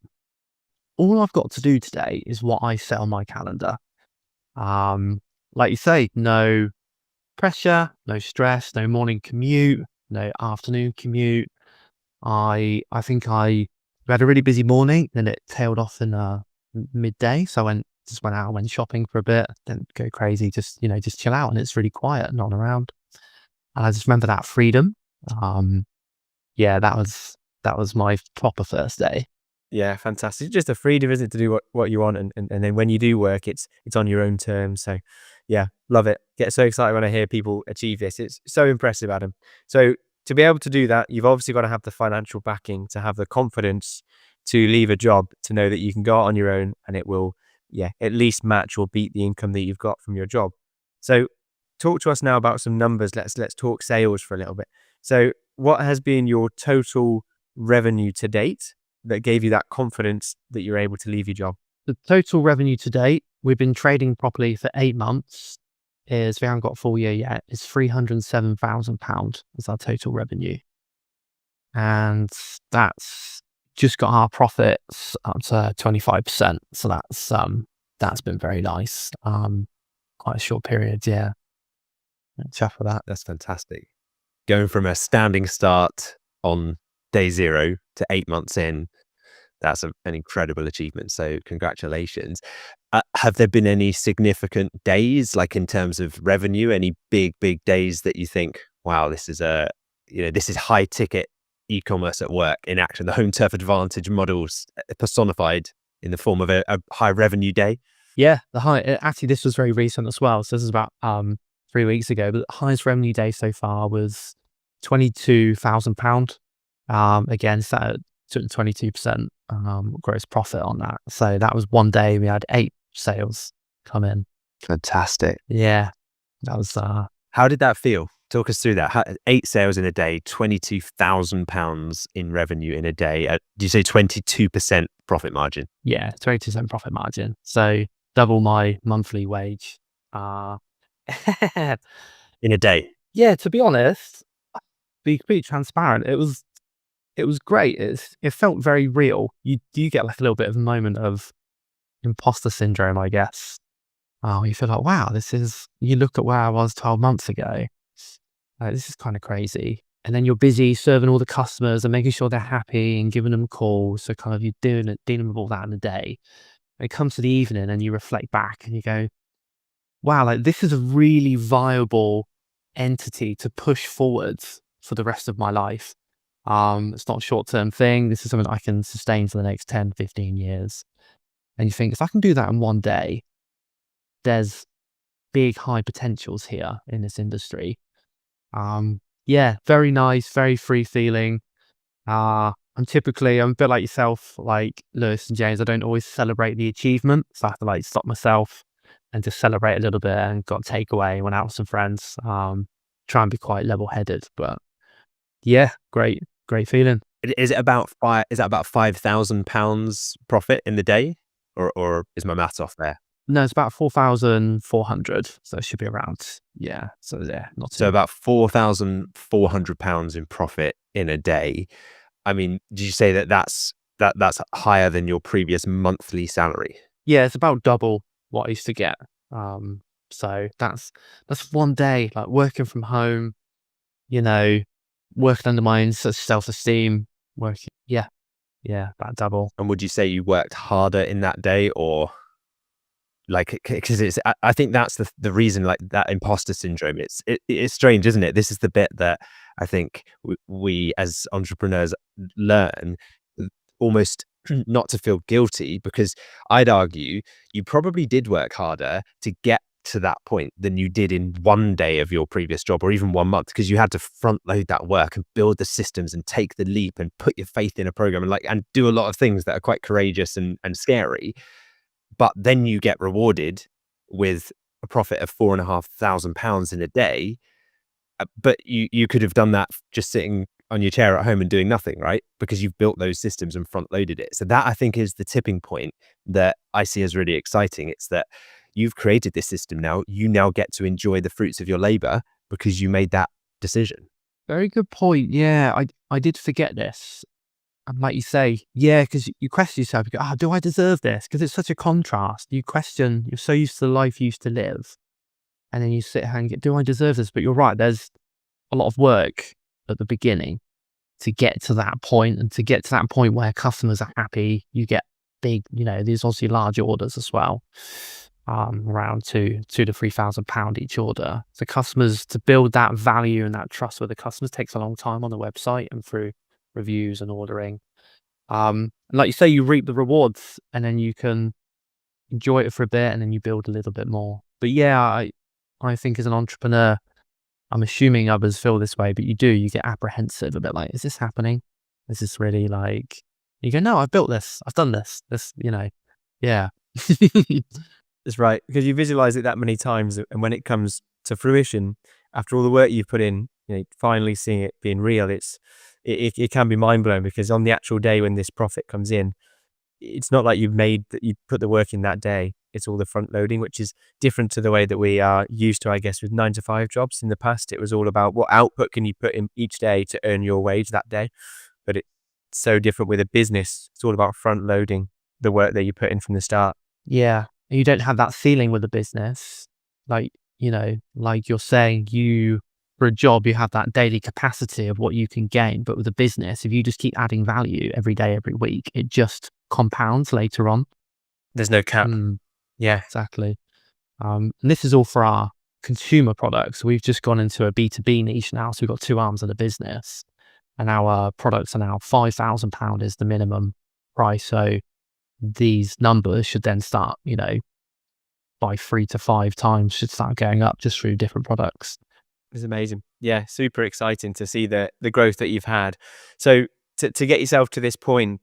all I've got to do today is what I set on my calendar. Like you say, no pressure, no stress, no morning commute, no afternoon commute. I think we had a really busy morning, then it tailed off in midday. So I went out, went shopping for a bit, didn't go crazy, just chill out, and it's really quiet, not around. And I just remember that freedom. That was my proper first day. Yeah, fantastic. Just the freedom, isn't it, to do what you want, and then when you do work, it's on your own terms. So yeah, love it. Get so excited when I hear people achieve this. It's so impressive, Adam. So to be able to do that, you've obviously got to have the financial backing, to have the confidence to leave a job, to know that you can go out on your own and it will at least match or beat the income that you've got from your job. So talk to us now about some numbers. Let's talk sales for a little bit. So what has been your total revenue to date that gave you that confidence that you're able to leave your job? The total revenue to date, we've been trading properly for 8 months, we haven't got a full year yet, is £307,000 is our total revenue. And that's just got our profits up to 25%. So that's been very nice. Quite a short period, yeah. Chuff for that. That's fantastic. Going from a standing start on day 0 to 8 months in, that's an incredible achievement. So congratulations. Have there been any significant days, like in terms of revenue, any big days that you think, wow, this is high ticket e-commerce at work in action, the home turf advantage models personified in the form of a high revenue day? Yeah, actually this was very recent as well. So this is about 3 weeks ago, but the highest revenue day so far was £22,000. Again, so that took 22% gross profit on that. So that was one day we had 8 sales come in. Fantastic. Yeah, that was. How did that feel? Talk us through that. 8 sales in a day, £22,000 in revenue in a day. Do you say 22% profit margin? Yeah, 22% profit margin. So double my monthly wage. In a day? Yeah, to be honest, be completely transparent, it was great. It felt very real. You do get like a little bit of a moment of imposter syndrome, I guess. You feel like, wow, you look at where I was 12 months ago. This is kind of crazy. And then you're busy serving all the customers and making sure they're happy and giving them calls. So kind of you're dealing with all that in a day. When it comes to the evening and you reflect back and you go, wow, like this is a really viable entity to push forwards for the rest of my life. It's not a short-term thing. This is something I can sustain for the next 10, 15 years. And you think, if I can do that in one day, there's big high potentials here in this industry. Yeah, very nice, very free feeling. I'm a bit like yourself, like Lewis and James. I don't always celebrate the achievement. So I have to like stop myself and just celebrate a little bit and got a takeaway, went out with some friends. Try and be quite level-headed, but yeah, great feeling. Is it about £5,000 profit in the day, or is my maths off there? No, it's about 4,400, so it should be around. Yeah, so yeah, not too. So about £4,400 in profit in a day. I mean, did you say that's higher than your previous monthly salary? Yeah, it's about double what I used to get. So that's one day, like working from home, working under my own self-esteem, working. Yeah, about double. And would you say you worked harder in that day, or like, because I think that's the reason, like that imposter syndrome, it's strange, isn't it? This is the bit that I think we as entrepreneurs learn almost not to feel guilty, because I'd argue you probably did work harder to get to that point than you did in one day of your previous job, or even 1 month, because you had to front load that work and build the systems and take the leap and put your faith in a program and do a lot of things that are quite courageous and scary. But then you get rewarded with a profit of £4,500 in a day. But you could have done that just sitting on your chair at home and doing nothing, right? Because you've built those systems and front loaded it. So that, I think, is the tipping point that I see as really exciting. It's that you've created this system now. You now get to enjoy the fruits of your labor because you made that decision. Very good point. Yeah, I did forget this. And like you say, yeah, because you question yourself, you go, do I deserve this? Because it's such a contrast. You question, you're so used to the life you used to live. And then you sit here and go, do I deserve this? But you're right, there's a lot of work at the beginning to get to that point, and to get to that point where customers are happy. You get big, these obviously large orders as well, around £2,000 to £3,000 each order. So customers, to build that value and that trust with the customers takes a long time on the website and through reviews and ordering. And like you say, you reap the rewards and then you can enjoy it for a bit and then you build a little bit more. But yeah, I think as an entrepreneur, I'm assuming others feel this way, but you get apprehensive a bit, like, is this happening? Is this really, like, you go, no, I've built this, I've done this, yeah. That's right, because you visualize it that many times, and when it comes to fruition, after all the work you've put in, finally seeing it being real, it can be mind blowing, because on the actual day when this profit comes in, it's not like you put the work in that day. It's all the front loading, which is different to the way that we are used to, I guess, with 9 to 5 jobs. In the past, it was all about what output can you put in each day to earn your wage that day. But it's so different with a business. It's all about front loading the work that you put in from the start. Yeah. You don't have that feeling with a business. Like you're saying, for a job, you have that daily capacity of what you can gain. But with a business, if you just keep adding value every day, every week, it just compounds later on. There's no cap. Yeah, exactly. And this is all for our consumer products. We've just gone into a B2B niche now. So we've got 2 arms of the business, and our products are now £5,000 is the minimum price. So these numbers should then start, by 3 to 5 times should start going up just through different products. It's amazing. Yeah, super exciting to see the growth that you've had. So to get yourself to this point,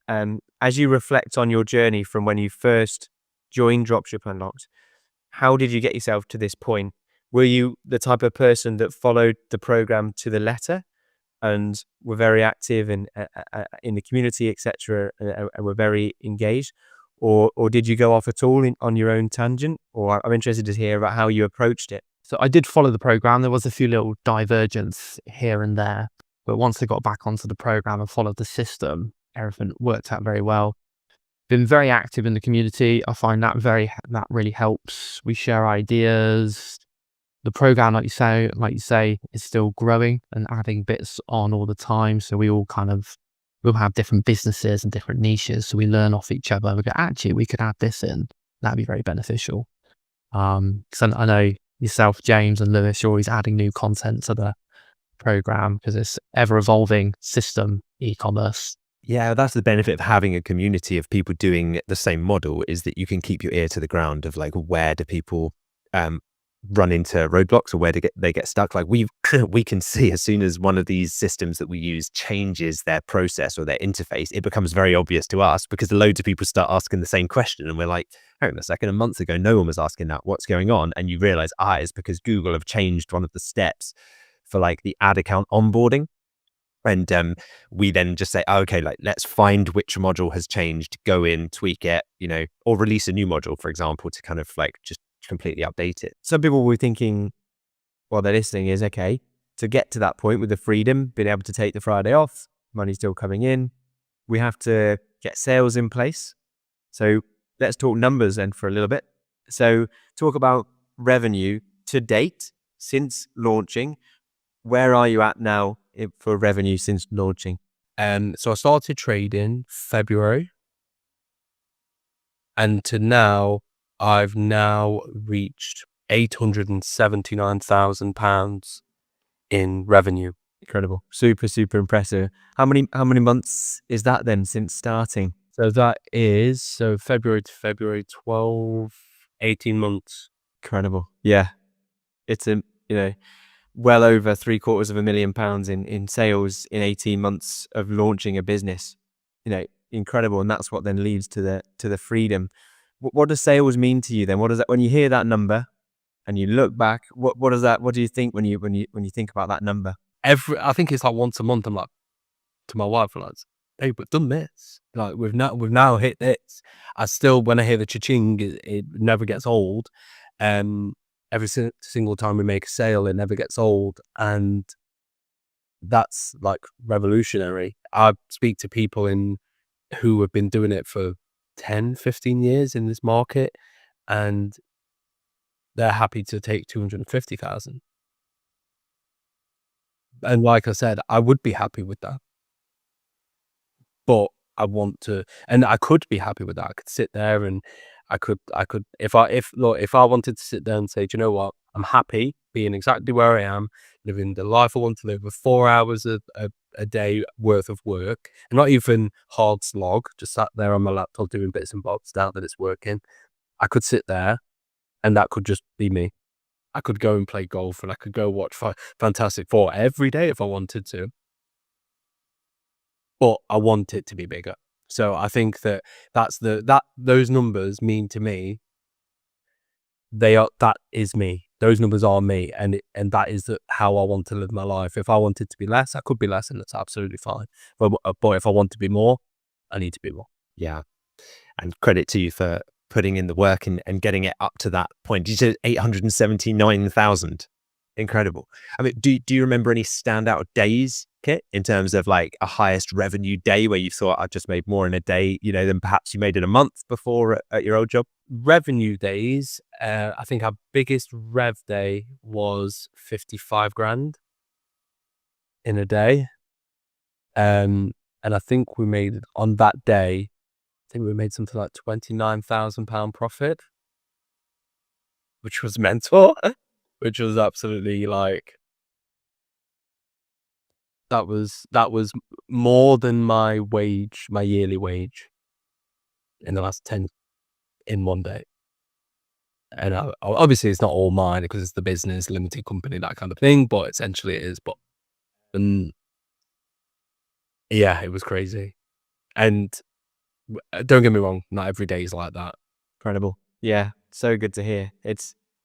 as you reflect on your journey from when you first joined Dropship Unlocked, how did you get yourself to this point? Were you the type of person that followed the program to the letter and were very active in the community, etc., and were very engaged? Or did you go off at all on your own tangent? Or I'm interested to hear about how you approached it. So I did follow the program. There was a few little divergence here and there, but once I got back onto the program and followed the system, everything worked out very well. Been very active in the community. I find that really helps. We share ideas. The program, like you say, is still growing and adding bits on all the time. So we all we'll have different businesses and different niches. So we learn off each other. We go, actually, we could add this in. That'd be very beneficial. Because I know yourself, James, and Lewis, you're always adding new content to the program because it's ever evolving system, e-commerce. Yeah, that's the benefit of having a community of people doing the same model, is that you can keep your ear to the ground of like, where do people run into roadblocks, or where they get stuck. Like we can see as soon as one of these systems that we use changes their process or their interface, it becomes very obvious to us because loads of people start asking the same question, and we're like, hang on a second, a month ago no one was asking that, what's going on? And you realize it's because Google have changed one of the steps for like the ad account onboarding. And we then just say, okay, like let's find which module has changed, go in, tweak it, or release a new module, for example, to kind of like just completely update it. Some people were thinking, while they're listening, is okay, to get to that point with the freedom, being able to take the Friday off, money still coming in, we have to get sales in place. So let's talk numbers then for a little bit. So talk about revenue to date since launching. Where are you at now for revenue since launching? So I started trading February, and to now, I've now reached £879,000 in revenue. Incredible. Super, super impressive. How many months is that then since starting? So that is, February to February, 18 months. Incredible. Yeah. It's well over £750,000 in sales in 18 months of launching a business. Incredible. And that's what then leads to the freedom. What does sales mean to you then? What does that, when you hear that number and you look back, what do you think when you think about that number? I think it's like once a month. I'm like to my wife, like, hey, we've done this. Like we've now hit this. I still, when I hear the cha-ching, it never gets old. Every single time we make a sale, it never gets old. And that's like revolutionary. I speak to people who have been doing it for 10, 15 years in this market, and they're happy to take 250,000. And like I said, I would be happy with that. But I want to, and I could be happy with that. I could sit there and I could, if I wanted to sit there and say, do you know what? I'm happy being exactly where I am, living the life I want to live with 4 hours a day worth of work, and not even hard slog, just sat there on my laptop doing bits and bobs now that it's working. I could sit there and that could just be me. I could go and play golf, and I could go watch Fantastic Four every day if I wanted to. But I want it to be bigger. So I think that those numbers mean to me, that is me. Those numbers are me, and that is how I want to live my life. If I wanted to be less, I could be less, and that's absolutely fine. But if I want to be more, I need to be more. Yeah. And credit to you for putting in the work and getting it up to that point. You said 879,000. Incredible. I mean, do you remember any standout days, Kit, in terms of like a highest revenue day where you thought, I've just made more in a day, than perhaps you made in a month before at your old job? Revenue days, I think our biggest rev day was 55 grand in a day. And I think we made on that day, something like £29,000 profit, which was mental, which was absolutely like, that was more than my yearly wage in the last 10 in one day. And obviously it's not all mine because it's the business, limited company, that kind of thing, but essentially it is. But yeah, it was crazy. And don't get me wrong, not every day is like that. Incredible. Yeah, so good to hear.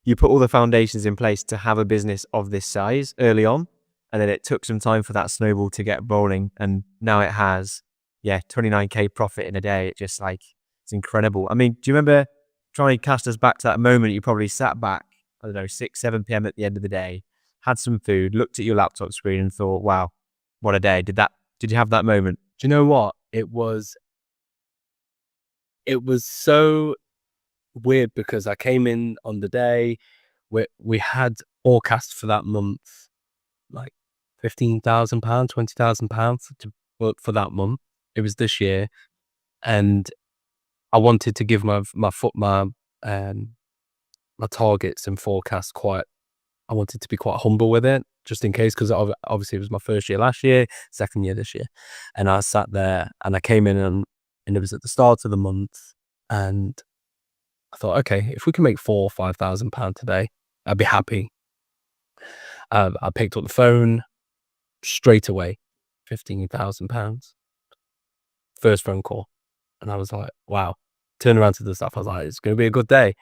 You put all the foundations in place to have a business of this size early on, and then it took some time for that snowball to get rolling, and now it has 29k profit in a day. It's incredible. I mean, do you remember, trying to cast us back to that moment, you probably sat back, 6-7 p.m. at the end of the day, had some food, looked at your laptop screen and thought, wow, what a day. Did you have that moment? Do you know what? It was so weird because I came in on the day we had forecast for that month like £15,000, £20,000 for that month. It was this year, and I wanted to give my targets and forecasts I wanted to be quite humble with it, just in case, because obviously it was my first year last year, second year this year, and I sat there and I came in and it was at the start of the month, and I thought, okay, if we can make £4,000 or £5,000 today, I'd be happy. I picked up the phone straight away, £15,000, first phone call, and I was like, wow. Turned around to the staff, I was like, it's going to be a good day.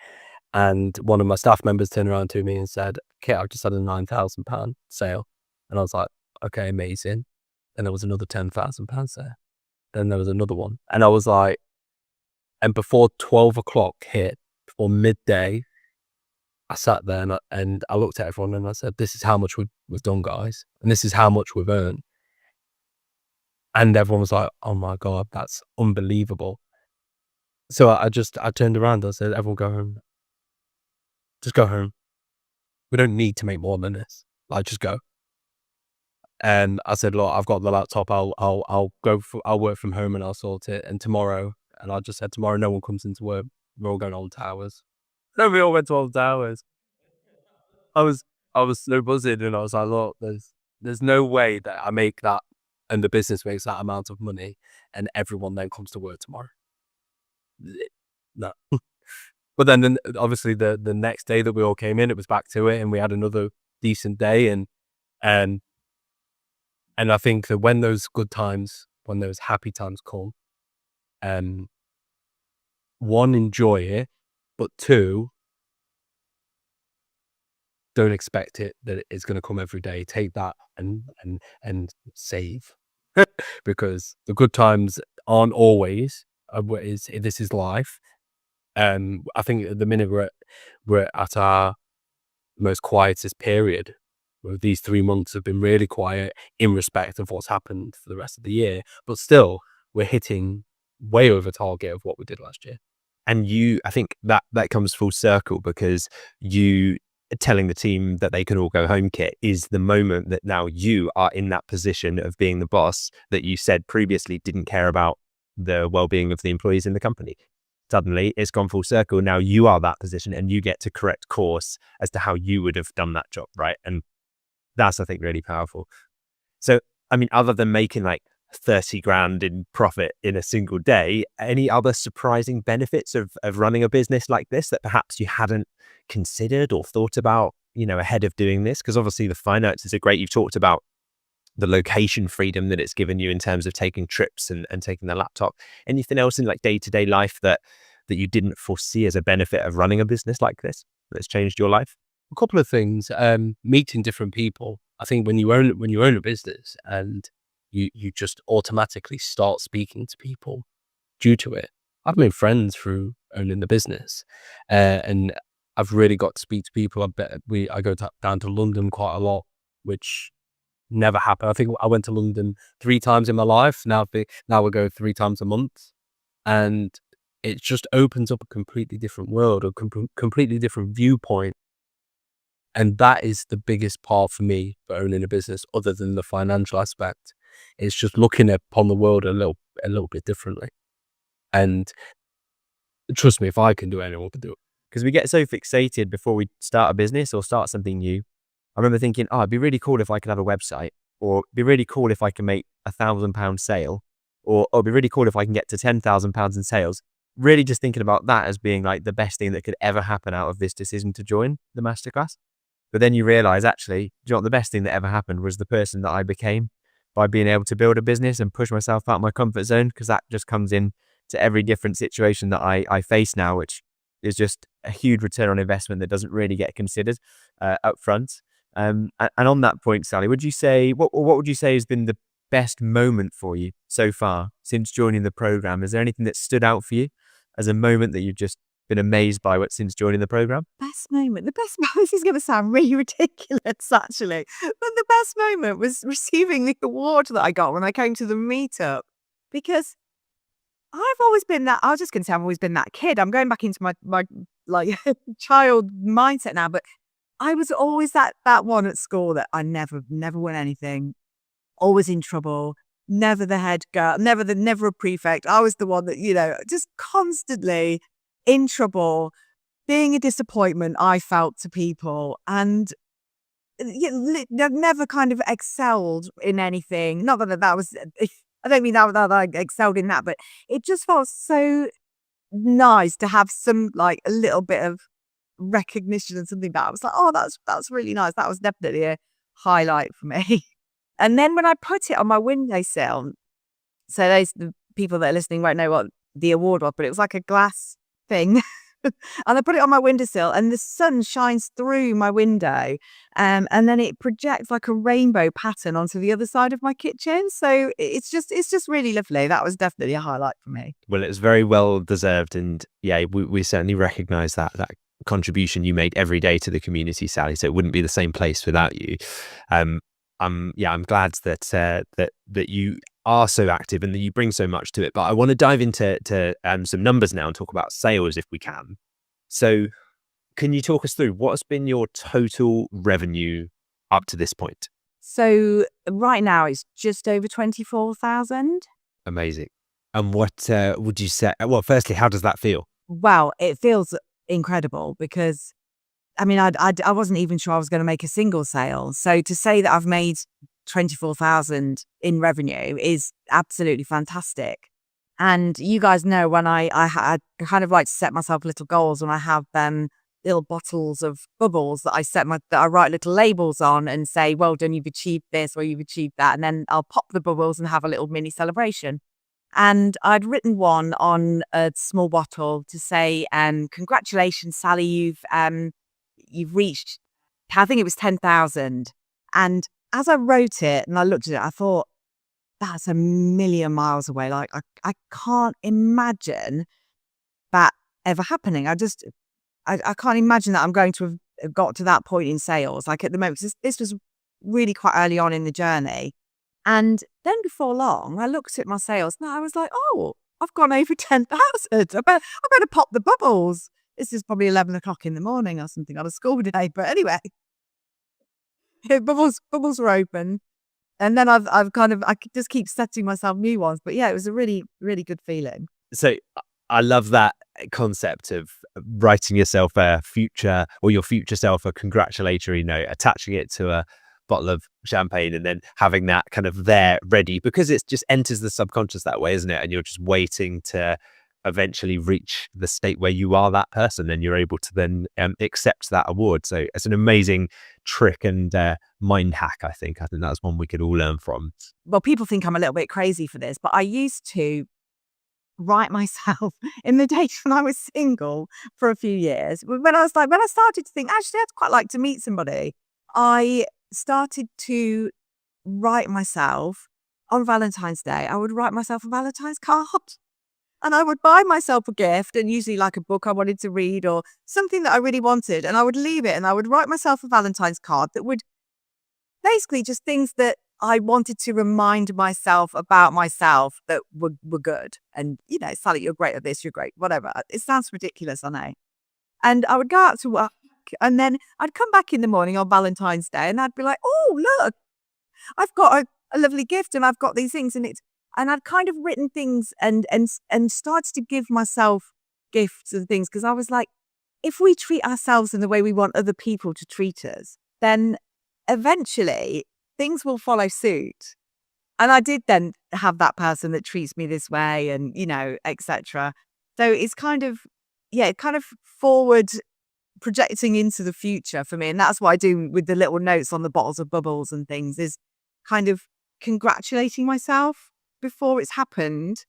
And one of my staff members turned around to me and said, Kit, I've just had a £9,000 sale. And I was like, okay, amazing. And there was another £10,000 there. Then there was another one. And I was like, and before 12 o'clock hit, before midday, I sat there and I looked at everyone and I said, this is how much we've done, guys. And this is how much we've earned. And everyone was like, oh my God, that's unbelievable. So I turned around and I said, everyone go home. Just go home. We don't need to make more than this. Just go. And I said, look, I've got the laptop. I'll work from home and I'll sort it. And tomorrow, and I just said, tomorrow no one comes into work. We're all going to Old Towers. Then we all went to Old Towers. I was so buzzing, and I was like, look, there's no way that I make that and the business makes that amount of money and everyone then comes to work tomorrow. No. But then obviously the next day that we all came in, it was back to it, and we had another decent day, and I think that when those happy times come, one, enjoy it, but two, don't expect that it's going to come every day. Take that and save, because the good times aren't always. This is life. I think at the minute we're at our most quietest period. Where these 3 months have been really quiet in respect of what's happened for the rest of the year, but still we're hitting way over target of what we did last year. And I think that comes full circle, because you telling the team that they can all go home, Kit, is the moment that now you are in that position of being the boss that you said previously didn't care about the well-being of the employees in the company. Suddenly it's gone full circle. Now you are that position and you get to correct course as to how you would have done that job, right? And that's, I think, really powerful. So, I mean, other than making like 30 grand in profit in a single day, any other surprising benefits of running a business like this that perhaps you hadn't considered or thought about, ahead of doing this? Because obviously the finances are great. You've talked about the location freedom that it's given you in terms of taking trips and taking the laptop. Anything else in like day-to-day life that you didn't foresee as a benefit of running a business like this that's changed your life? A couple of things. Meeting different people. I think when you own a business and you just automatically start speaking to people due to it. I've made friends through owning the business, and I've really got to speak to people. I go down to London quite a lot, which never happened. I think I went to London 3 times in my life. Now we go 3 times a month, and it just opens up a completely different world, a completely different viewpoint. And that is the biggest part for me for owning a business, other than the financial aspect. It's just looking upon the world a little bit differently. And trust me, if I can do it, anyone can do it. Because we get so fixated before we start a business or start something new. I remember thinking, oh, it'd be really cool if I could have a website, or it'd be really cool if I can make £1,000 sale, or it'd be really cool if I can get to £10,000 in sales. Really just thinking about that as being like the best thing that could ever happen out of this decision to join the masterclass. But then you realize, actually, do you know what, the best thing that ever happened was the person that I became by being able to build a business and push myself out of my comfort zone, because that just comes in to every different situation that I face now, which is just a huge return on investment that doesn't really get considered up front. And on that point, Sally, would you say, what would you say has been the best moment for you so far since joining the program? Is there anything that stood out for you as a moment that you've just been amazed by since joining the program? Best moment. This is going to sound really ridiculous, actually. But the best moment was receiving the award that I got when I came to the meetup, because I've always been that. I was just going to say I've always been that kid. I'm going back into my like child mindset now, but I was always that one at school that I never won anything, always in trouble, never the head girl, never a prefect. I was the one that, just constantly in trouble, being a disappointment, I felt, to people, and never kind of excelled in anything. Not that was, I don't mean that I excelled in that, but it just felt so nice to have some, like, a little bit of recognition and something that I was like, oh, that's really nice. That was definitely a highlight for me. And then when I put it on my windowsill, so the people that are listening won't know what the award was, but it was like a glass thing. And I put it on my windowsill, and the sun shines through my window, and then it projects like a rainbow pattern onto the other side of my kitchen. So it's just really lovely. That was definitely a highlight for me. Well, it's very well deserved, and yeah, we certainly recognise that contribution you made every day to the community, Sally. So it wouldn't be the same place without you. I'm glad that you are so active and that you bring so much to it. But I want to dive into some numbers now and talk about sales if we can. So can you talk us through what has been your total revenue up to this point? So right now it's just over 24,000. Amazing. And what would you say? Well, firstly, how does that feel? Wow, it feels incredible, because I mean, I wasn't even sure I was going to make a single sale. So to say that I've made 24,000 in revenue is absolutely fantastic. And you guys know, when I kind of like to set myself little goals, when I have little bottles of bubbles that I write little labels on and say, well done, you've achieved this or you've achieved that. And then I'll pop the bubbles and have a little mini celebration. And I'd written one on a small bottle to say, congratulations, Sally, you've reached, I think it was 10,000. And as I wrote it and I looked at it, I thought, that's a million miles away. Like, I can't imagine that ever happening. I can't imagine that I'm going to have got to that point in sales. Like, at the moment, this was really quite early on in the journey. And then before long, I looked at my sales and I was like, oh, I've gone over 10,000. I better pop the bubbles. This is probably 11 o'clock in the morning or something on a school day. But anyway, bubbles were open. And then I could just keep setting myself new ones. But yeah, it was a really, really good feeling. So I love that concept of writing yourself a future, or your future self, a congratulatory note, attaching it to a bottle of champagne, and then having that kind of there ready, because it just enters the subconscious that way, isn't it? And you're just waiting to eventually reach the state where you are that person and you're able to then accept that award. So it's an amazing trick and mind hack. I think that's one we could all learn from. Well, people think I'm a little bit crazy for this, but I used to write myself in the days when I was single for a few years. When I started to think, actually, I'd quite like to meet somebody, I started to write myself on Valentine's Day. I would write myself a Valentine's card. And I would buy myself a gift, and usually like a book I wanted to read or something that I really wanted. And I would leave it and I would write myself a Valentine's card that would basically just things that I wanted to remind myself about myself that were good. And, you know, Sally, you're great at this, you're great, whatever. It sounds ridiculous, I know. And I would go out to work and then I'd come back in the morning on Valentine's Day and I'd be like, oh, look, I've got a lovely gift and I've got these things and I'd kind of written things and started to give myself gifts and things because I was like, if we treat ourselves in the way we want other people to treat us, then eventually things will follow suit. And I did then have that person that treats me this way and, you know, etc. So it's kind of forward projecting into the future for me. And that's what I do with the little notes on the bottles of bubbles and things, is kind of congratulating myself before it's happened,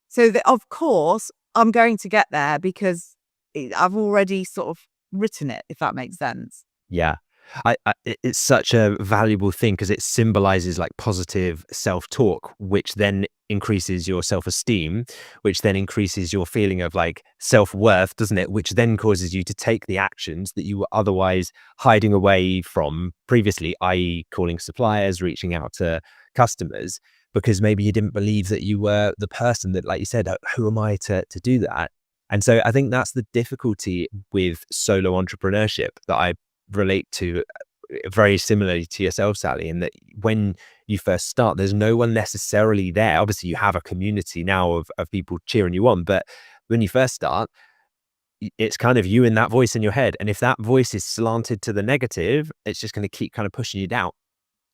so that of course I'm going to get there because I've already sort of written it, if that makes sense. Yeah. It's such a valuable thing because it symbolizes like positive self-talk, which then increases your self-esteem, which then increases your feeling of like self-worth, doesn't it? Which then causes you to take the actions that you were otherwise hiding away from previously, i.e. calling suppliers, reaching out to customers, because maybe you didn't believe that you were the person that, like you said, who am I to do that? And so I think that's the difficulty with solo entrepreneurship that I relate to very similarly to yourself, Sally, in that when you first start, there's no one necessarily there. Obviously, you have a community now of people cheering you on, but when you first start, it's kind of you and that voice in your head. And if that voice is slanted to the negative, it's just going to keep kind of pushing you down.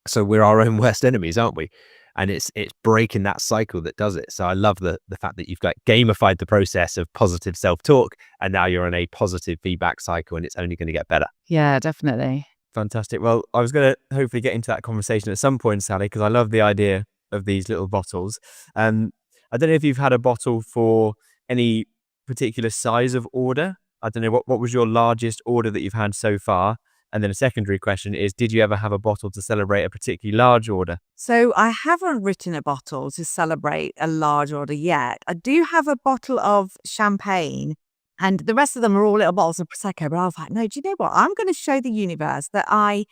So we're our own worst enemies, aren't we? And it's breaking that cycle that does it. So I love the fact that you've like gamified the process of positive self-talk, and now you're in a positive feedback cycle, and it's only going to get better. Yeah, definitely. Fantastic. Well, I was going to hopefully get into that conversation at some point, Sally, because I love the idea of these little bottles. I don't know if you've had a bottle for any particular size of order. I don't know, what was your largest order that you've had so far? And then a secondary question is, did you ever have a bottle to celebrate a particularly large order? So I haven't written a bottle to celebrate a large order yet. I do have a bottle of champagne, and the rest of them are all little bottles of Prosecco. But I was like, no, do you know what? I'm going to show the universe that I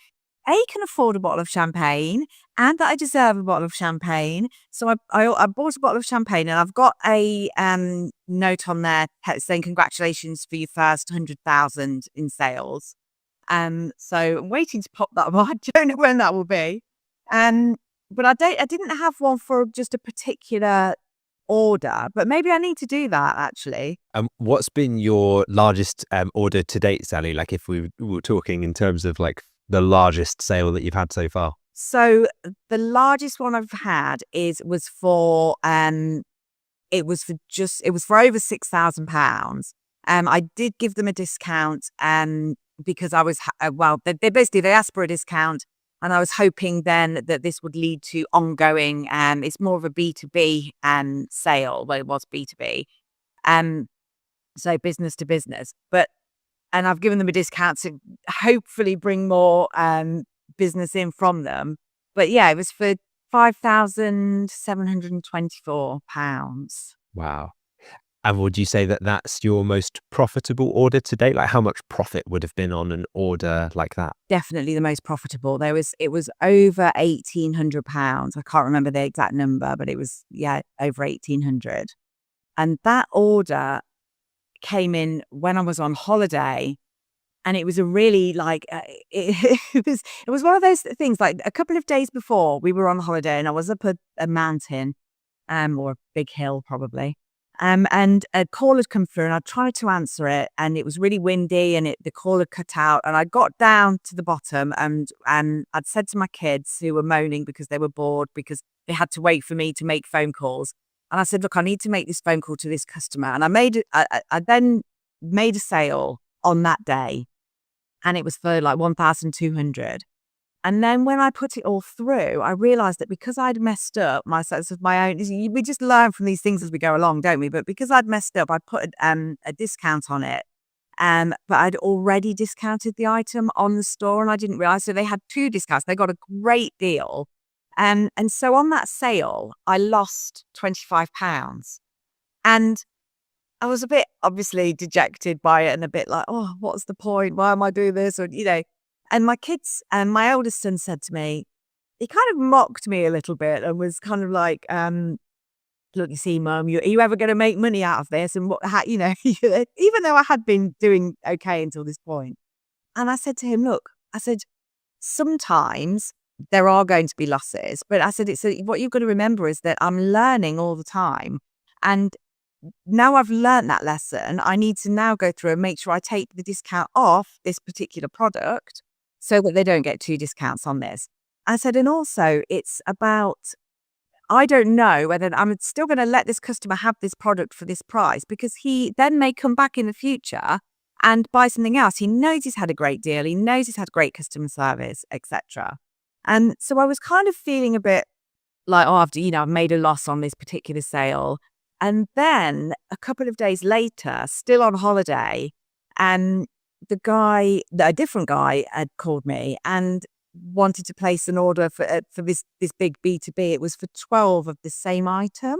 can afford a bottle of champagne and that I deserve a bottle of champagne. So I bought a bottle of champagne, and I've got a note on there saying congratulations for your first 100,000 in sales. So I'm waiting to pop that one. I don't know when that will be. But I didn't have one for just a particular order, but maybe I need to do that actually. What's been your largest order to date, Sally? Like if we were talking in terms of like the largest sale that you've had so far. So the largest one I've had was for over £6,000. I did give them a discount because I was they asked for a discount, and I was hoping then that this would lead to ongoing. It's more of a B2B sale, well, it was B2B, so business to business. And I've given them a discount to hopefully bring more business in from them. But yeah, it was for £5,724. Wow. And would you say that that's your most profitable order to date? Like how much profit would have been on an order like that? Definitely the most profitable. It was over £1,800. I can't remember the exact number, but it was, over 1,800. And that order came in when I was on holiday. And it was a really it was one of those things, like a couple of days before we were on holiday, and I was up a mountain, or a big hill probably. And a call had come through, and I tried to answer it, and it was really windy, and the call had cut out. And I got down to the bottom, and I'd said to my kids, who were moaning because they were bored because they had to wait for me to make phone calls, And I said, look, I need to make this phone call to this customer. And I then made a sale on that day, and it was for like 1,200. And then when I put it all through, I realized that because I'd messed up my sense of my own, we just learn from these things as we go along, don't we? But because I'd messed up, I put a discount on it. But I'd already discounted the item on the store, and I didn't realize. So they had 2 discounts. They got a great deal. And so on that sale, I lost £25. And I was a bit obviously dejected by it and a bit like, oh, what's the point? Why am I doing this? Or, and my kids and my eldest son said to me, he kind of mocked me a little bit and was kind of like, look, you see, Mum, are you ever going to make money out of this? And even though I had been doing okay until this point. And I said to him, look, I said, sometimes there are going to be losses, but I said, what you've got to remember is that I'm learning all the time. And now I've learned that lesson, I need to now go through and make sure I take the discount off this particular product so that they don't get 2 discounts on this. I said, and also it's about, I don't know whether I'm still going to let this customer have this product for this price, because he then may come back in the future and buy something else. He knows he's had a great deal. He knows he's had great customer service, etc. And so I was kind of feeling a bit like, oh, I've made a loss on this particular sale. And then a couple of days later, still on holiday, a different guy had called me and wanted to place an order for this big B2B. It was for 12 of the same item.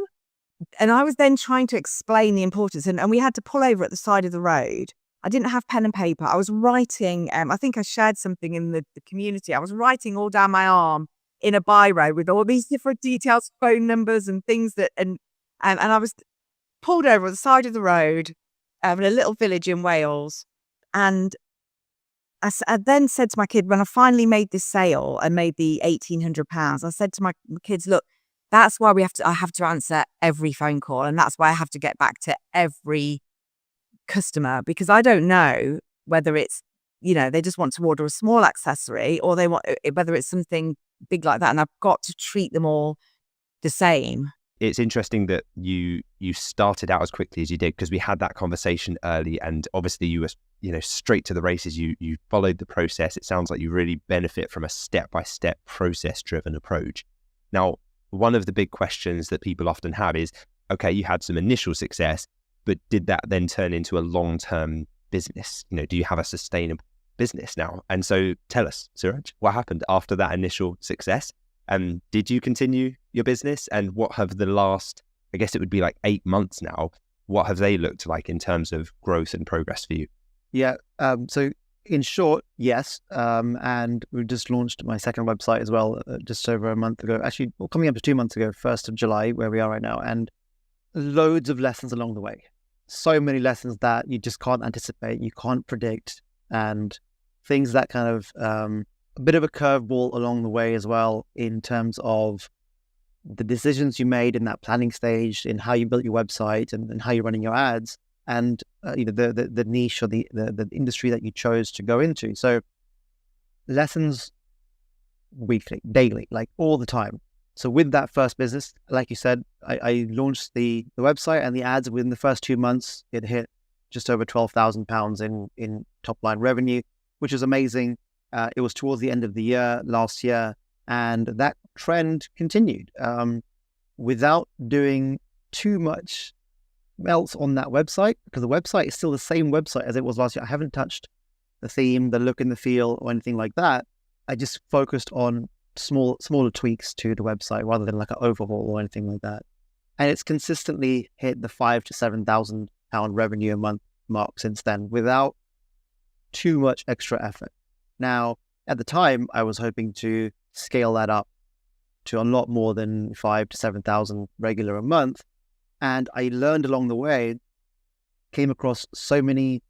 And I was then trying to explain the importance, and we had to pull over at the side of the road. I didn't have pen and paper. I was writing, I think I shared something in the community. I was writing all down my arm in a biro with all these different details, phone numbers and things and I was pulled over at the side of the road in a little village in Wales. And I then said to my kid, when I finally made this sale and made the £1,800, I said to my kids, look, that's why I have to answer every phone call. And that's why I have to get back to every customer, because I don't know whether it's, they just want to order a small accessory or whether it's something big like that. And I've got to treat them all the same. It's interesting that you started out as quickly as you did, because we had that conversation early, and obviously you were straight to the races. You followed the process. It sounds like you really benefit from a step-by-step process-driven approach. Now, one of the big questions that people often have is, okay, you had some initial success, but did that then turn into a long-term business? Do you have a sustainable business now? And so tell us, Suraj, what happened after that initial success? And did you continue your business? And what have the last, I guess it would be like 8 months now, what have they looked like in terms of growth and progress for you? Yeah. So in short, yes. And we just launched my second website as well, just over a month ago. Actually, coming up to 2 months ago, 1st of July, where we are right now. And loads of lessons along the way. So many lessons that you just can't anticipate, you can't predict, and things that kind of a bit of a curveball along the way as well, in terms of the decisions you made in that planning stage, in how you built your website and how you're running your ads, and the niche or the industry that you chose to go into. So lessons weekly, daily, like all the time. So with that first business, like you said, I launched the website and the ads. Within the first 2 months, it hit just over £12,000 in top line revenue, which is amazing. It was towards the end of the year, last year, and that trend continued without doing too much else on that website, because the website is still the same website as it was last year. I haven't touched the theme, the look and the feel, or anything like that. I just focused on smaller tweaks to the website rather than like an overhaul or anything like that. And it's consistently hit the £5,000 to £7,000 revenue a month mark since then, without too much extra effort. Now, at the time, I was hoping to scale that up to a lot more than 5,000 to 7,000 regular a month. And I learned along the way, came across so many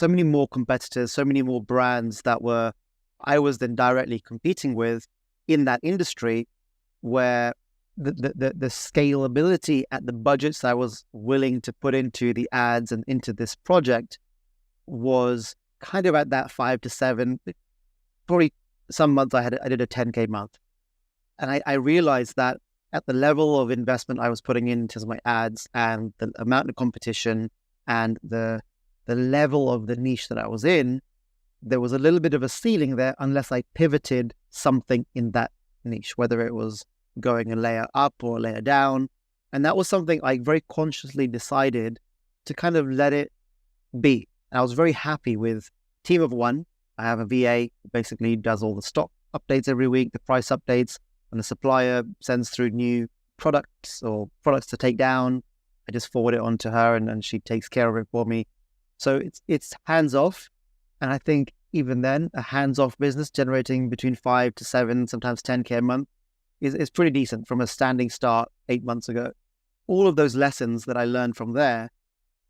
more competitors, so many more brands that I was then directly competing with in that industry, where the scalability at the budgets I was willing to put into the ads and into this project was kind of at that 5 to 7. Probably some months I did a 10K month. And I realized that at the level of investment I was putting into my ads and the amount of competition and the level of the niche that I was in, there was a little bit of a ceiling there unless I pivoted something in that niche, whether it was going a layer up or a layer down. And that was something I very consciously decided to kind of let it be. And I was very happy with team of one. I have a VA who basically does all the stock updates every week, the price updates, and the supplier sends through new products or products to take down. I just forward it on to her and she takes care of it for me. So it's hands off. And I think even then, a hands off business generating between 5 to 7, sometimes 10K a month is pretty decent from a standing start 8 months ago. All of those lessons that I learned from there,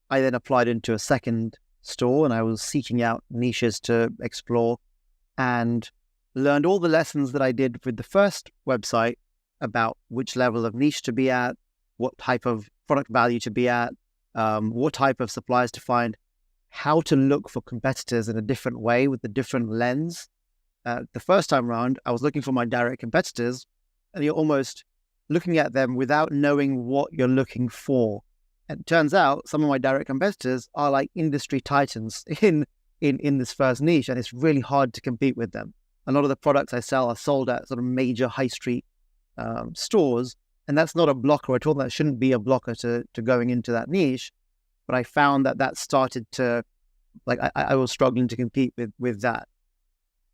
I then applied into a second store, and I was seeking out niches to explore and learned all the lessons that I did with the first website about which level of niche to be at, what type of product value to be at, what type of suppliers to find, how to look for competitors in a different way with a different lens. The first time around, I was looking for my direct competitors, and you're almost looking at them without knowing what you're looking for. And it turns out some of my direct competitors are like industry titans in this first niche, and it's really hard to compete with them. A lot of the products I sell are sold at sort of major high street stores, and that's not a blocker at all. That shouldn't be a blocker to going into that niche. But I found that started to, like, I was struggling to compete with that.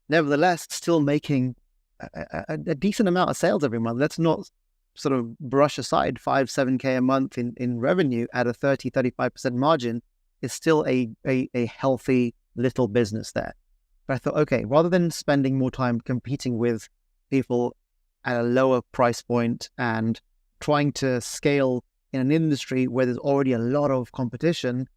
Nevertheless, still making a decent amount of sales every month. Let's not sort of brush aside 5-7K a month in revenue at a 30-35% margin is still a healthy little business there. But I thought, okay, rather than spending more time competing with people at a lower price point and trying to scale in an industry where there's already a lot of competition,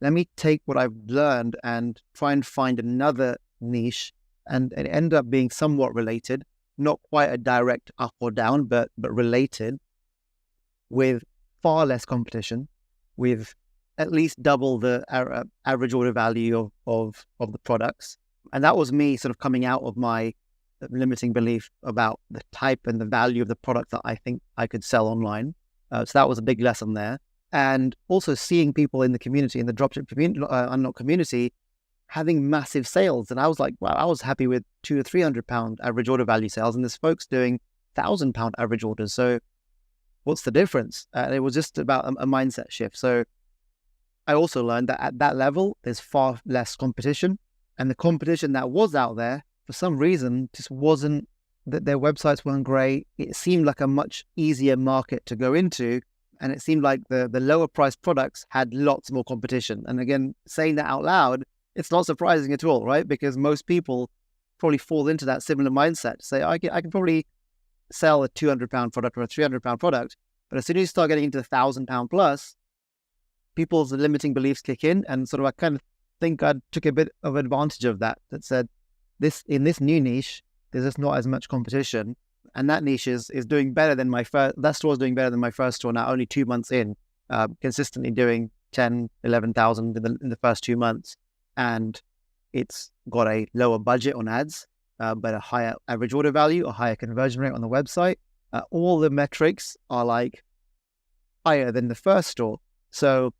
let me take what I've learned and try and find another niche, and it ended up being somewhat related, not quite a direct up or down, but related, with far less competition, with at least double the average order value of the products. And that was me sort of coming out of my limiting belief about the type and the value of the product that I think I could sell online. So that was a big lesson there. And also seeing people in the community, in the Dropship Unlocked community, having massive sales. And I was like, wow, I was happy with £200 or £300 average order value sales, and there's folks doing £1,000 average orders. So what's the difference? It was just about a mindset shift. So I also learned that at that level, there's far less competition. And the competition that was out there, for some reason, just wasn't, that their websites weren't great. It seemed like a much easier market to go into. And it seemed like the lower priced products had lots more competition. And again, saying that out loud, it's not surprising at all, right? Because most people probably fall into that similar mindset. Say, I can probably sell a £200 product or a £300 product, but as soon as you start getting into £1,000 plus, people's limiting beliefs kick in. And sort of, I kind of think I took a bit of advantage of that said, in this new niche, there's just not as much competition. And that niche is doing better than that store is doing better than my first store now, only 2 months in, consistently doing 10, 11,000 in the first 2 months. And it's got a lower budget on ads, but a higher average order value, a higher conversion rate on the website. All the metrics are like higher than the first store. So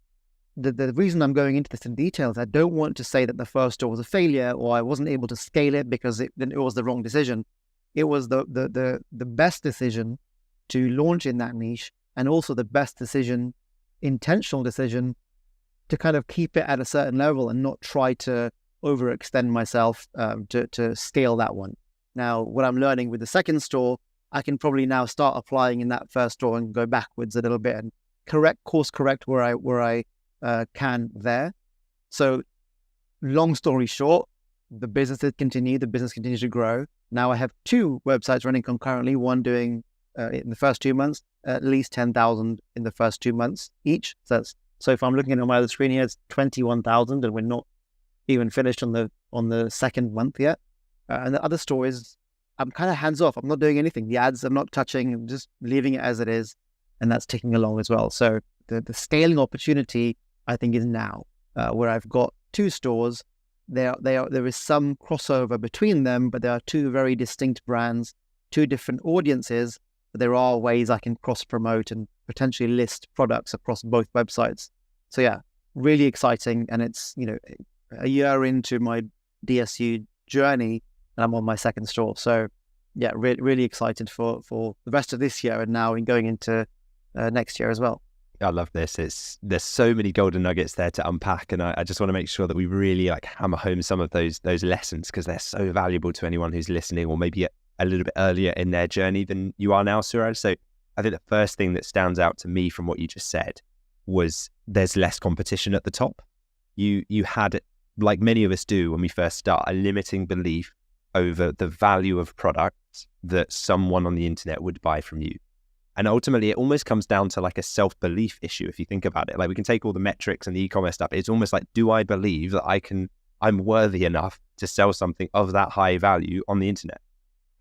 the reason I'm going into this in detail is I don't want to say that the first store was a failure or I wasn't able to scale it because it was the wrong decision. It was the best decision to launch in that niche, and also the best decision, intentional decision, to kind of keep it at a certain level and not try to overextend myself to scale that one. Now, what I'm learning with the second store, I can probably now start applying in that first store and go backwards a little bit and course correct where I can there. So long story short, the business continues to grow. Now I have 2 websites running concurrently, one doing in the first 2 months, at least 10,000 in the first 2 months each. So if I'm looking at my other screen here, it's 21,000, and we're not even finished on the second month yet. And the other store is, I'm kind of hands off. I'm not doing anything. The ads I'm not touching. I'm just leaving it as it is, and that's ticking along as well. So the scaling opportunity, I think, is now where I've got 2 stores. There is some crossover between them, but there are 2 very distinct brands, 2 different audiences, but there are ways I can cross promote and potentially list products across both websites. So yeah, really exciting. And it's, a year into my DSU journey and I'm on my second store. So yeah, really excited for the rest of this year and now in going into next year as well. I love this. There's so many golden nuggets there to unpack, and I just want to make sure that we really hammer home some of those lessons, because they're so valuable to anyone who's listening, or maybe a little bit earlier in their journey than you are now, Suraj. So I think the first thing that stands out to me from what you just said was there's less competition at the top. You had, like many of us do when we first start, a limiting belief over the value of products that someone on the internet would buy from you. And ultimately, it almost comes down to a self-belief issue, if you think about it. We can take all the metrics and the e-commerce stuff. It's almost like, do I believe that I'm worthy enough to sell something of that high value on the internet?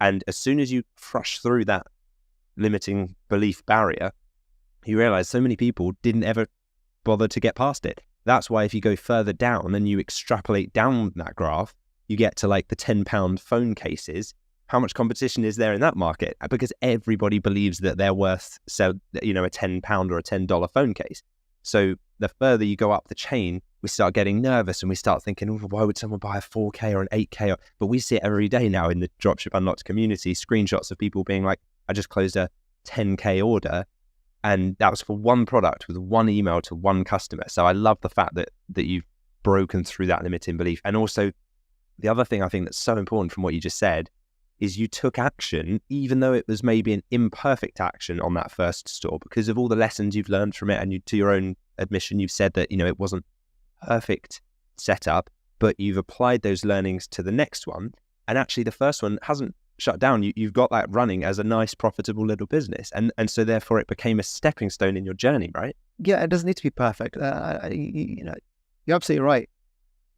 And as soon as you crush through that limiting belief barrier, you realize so many people didn't ever bother to get past it. That's why if you go further down and you extrapolate down that graph, you get to the £10 phone cases. How much competition is there in that market? Because everybody believes that they're worth, a £10 or a $10 phone case. So the further you go up the chain, we start getting nervous and we start thinking, why would someone buy a 4K or an 8K? But we see it every day now in the Dropship Unlocked community, screenshots of people being like, I just closed a 10K order, and that was for one product with one email to one customer. So I love the fact that you've broken through that limiting belief. And also the other thing I think that's so important from what you just said is you took action, even though it was maybe an imperfect action on that first store, because of all the lessons you've learned from it. And to your own admission, you've said that, it wasn't perfect setup, but you've applied those learnings to the next one. And actually the first one hasn't shut down. You've got that running as a nice, profitable little business. And so therefore it became a stepping stone in your journey, right? Yeah, it doesn't need to be perfect. You're absolutely right.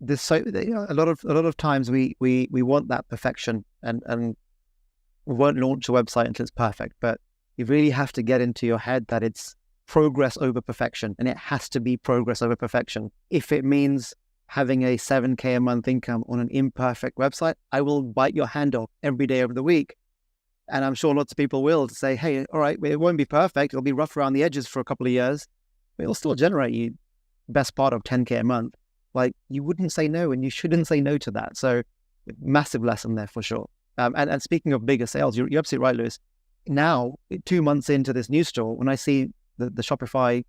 There's a lot of times we want that perfection, and we won't launch a website until it's perfect. But you really have to get into your head that it's progress over perfection, and it has to be progress over perfection. If it means having a 7K a month income on an imperfect website, I will bite your hand off every day of the week. And I'm sure lots of people will, to say, hey, all right, it won't be perfect. It'll be rough around the edges for a couple of years, but it'll still generate you best part of 10K a month. You wouldn't say no, and you shouldn't say no to that. So massive lesson there for sure. And speaking of bigger sales, you're absolutely right, Lewis. Now, 2 months into this new store, when I see the Shopify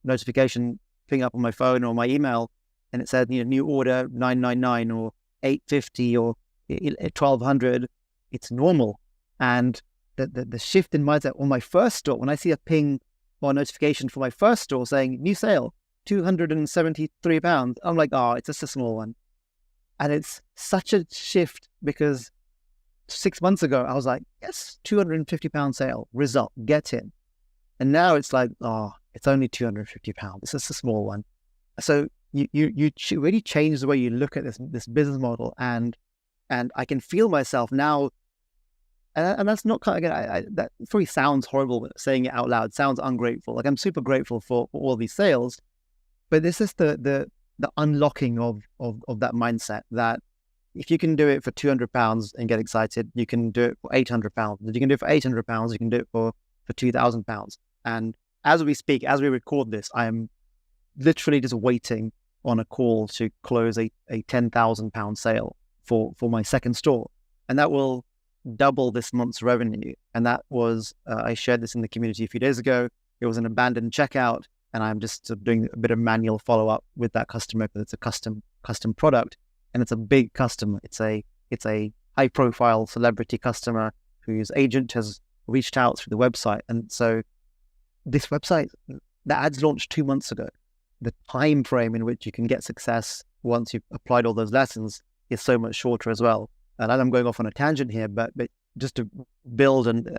notification ping up on my phone or my email, and it said, new order $999 or $850 or $1,200, it's normal. And the shift in mindset on my first store, when I see a ping or a notification for my first store saying new sale, £273, I'm like, oh, it's just a small one. And it's such a shift, because 6 months ago, I was like, yes, £250 sale, result, get in. And now it's like, oh, it's only £250. It's just a small one. So you really change the way you look at this business model. And I can feel myself now, and that's not kind of, that probably sounds horrible, but saying it out loud sounds ungrateful. I'm super grateful for all these sales, but this is the unlocking of that mindset, that if you can do it for £200 and get excited, you can do it for £800. If you can do it for £800, you can do it for £2,000. And as we speak, as we record this, I am literally just waiting on a call to close a £10,000 sale for my second store. And that will double this month's revenue. And that was, I shared this in the community a few days ago. It was an abandoned checkout, and I'm just doing a bit of manual follow-up with that customer, because it's a custom product, and it's a big customer. It's a high-profile celebrity customer whose agent has reached out through the website. And so this website, the ads launched 2 months ago. The time frame in which you can get success once you've applied all those lessons is so much shorter as well. And I'm going off on a tangent here, but just to build and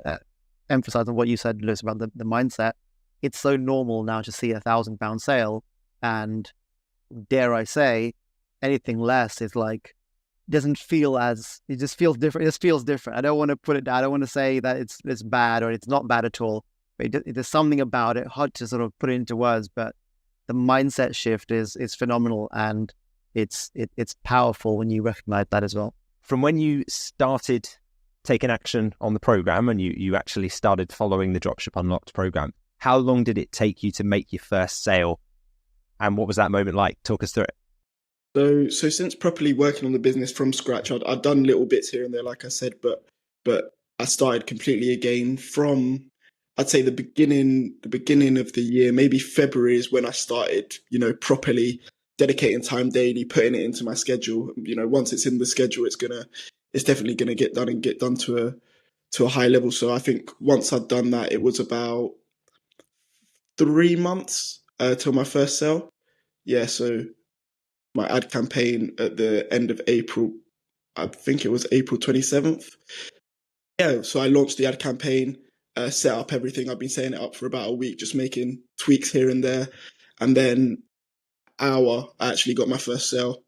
emphasize on what you said, Lewis, about the mindset, it's so normal now to see £1,000 sale, and dare I say, anything less is like, doesn't feel as, it just feels different. It just feels different. I don't want to put it down. I don't want to say that it's bad or it's not bad at all. But there's something about it, hard to sort of put it into words, but the mindset shift is phenomenal, and it's powerful when you recognize that as well. From when you started taken action on the program and you actually started following the Dropship Unlocked program, how long did it take you to make your first sale? And what was that moment like? Talk us through it. So since properly working on the business from scratch, I'd done little bits here and there, like I said, but I started completely again from, I'd say the beginning of the year. Maybe February is when I started, properly dedicating time daily, putting it into my schedule. Once it's in the schedule, it's definitely gonna get done to a high level. So I think once I'd done that, it was about 3 months till my first sale. Yeah, so my ad campaign at the end of April, I think it was April 27th. Yeah, so I launched the ad campaign, set up everything. I've been setting it up for about a week, just making tweaks here and there. And then I actually got my first sale.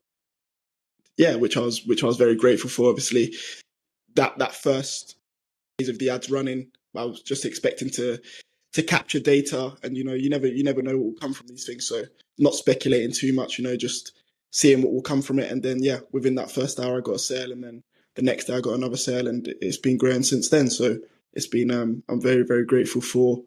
Yeah, which I was very grateful for. Obviously, that first phase of the ads running, I was just expecting to capture data, and you never know what will come from these things. So not speculating too much, just seeing what will come from it. And then within that first hour I got a sale, and then the next day I got another sale, and it's been growing since then. So it's been I'm very, very grateful for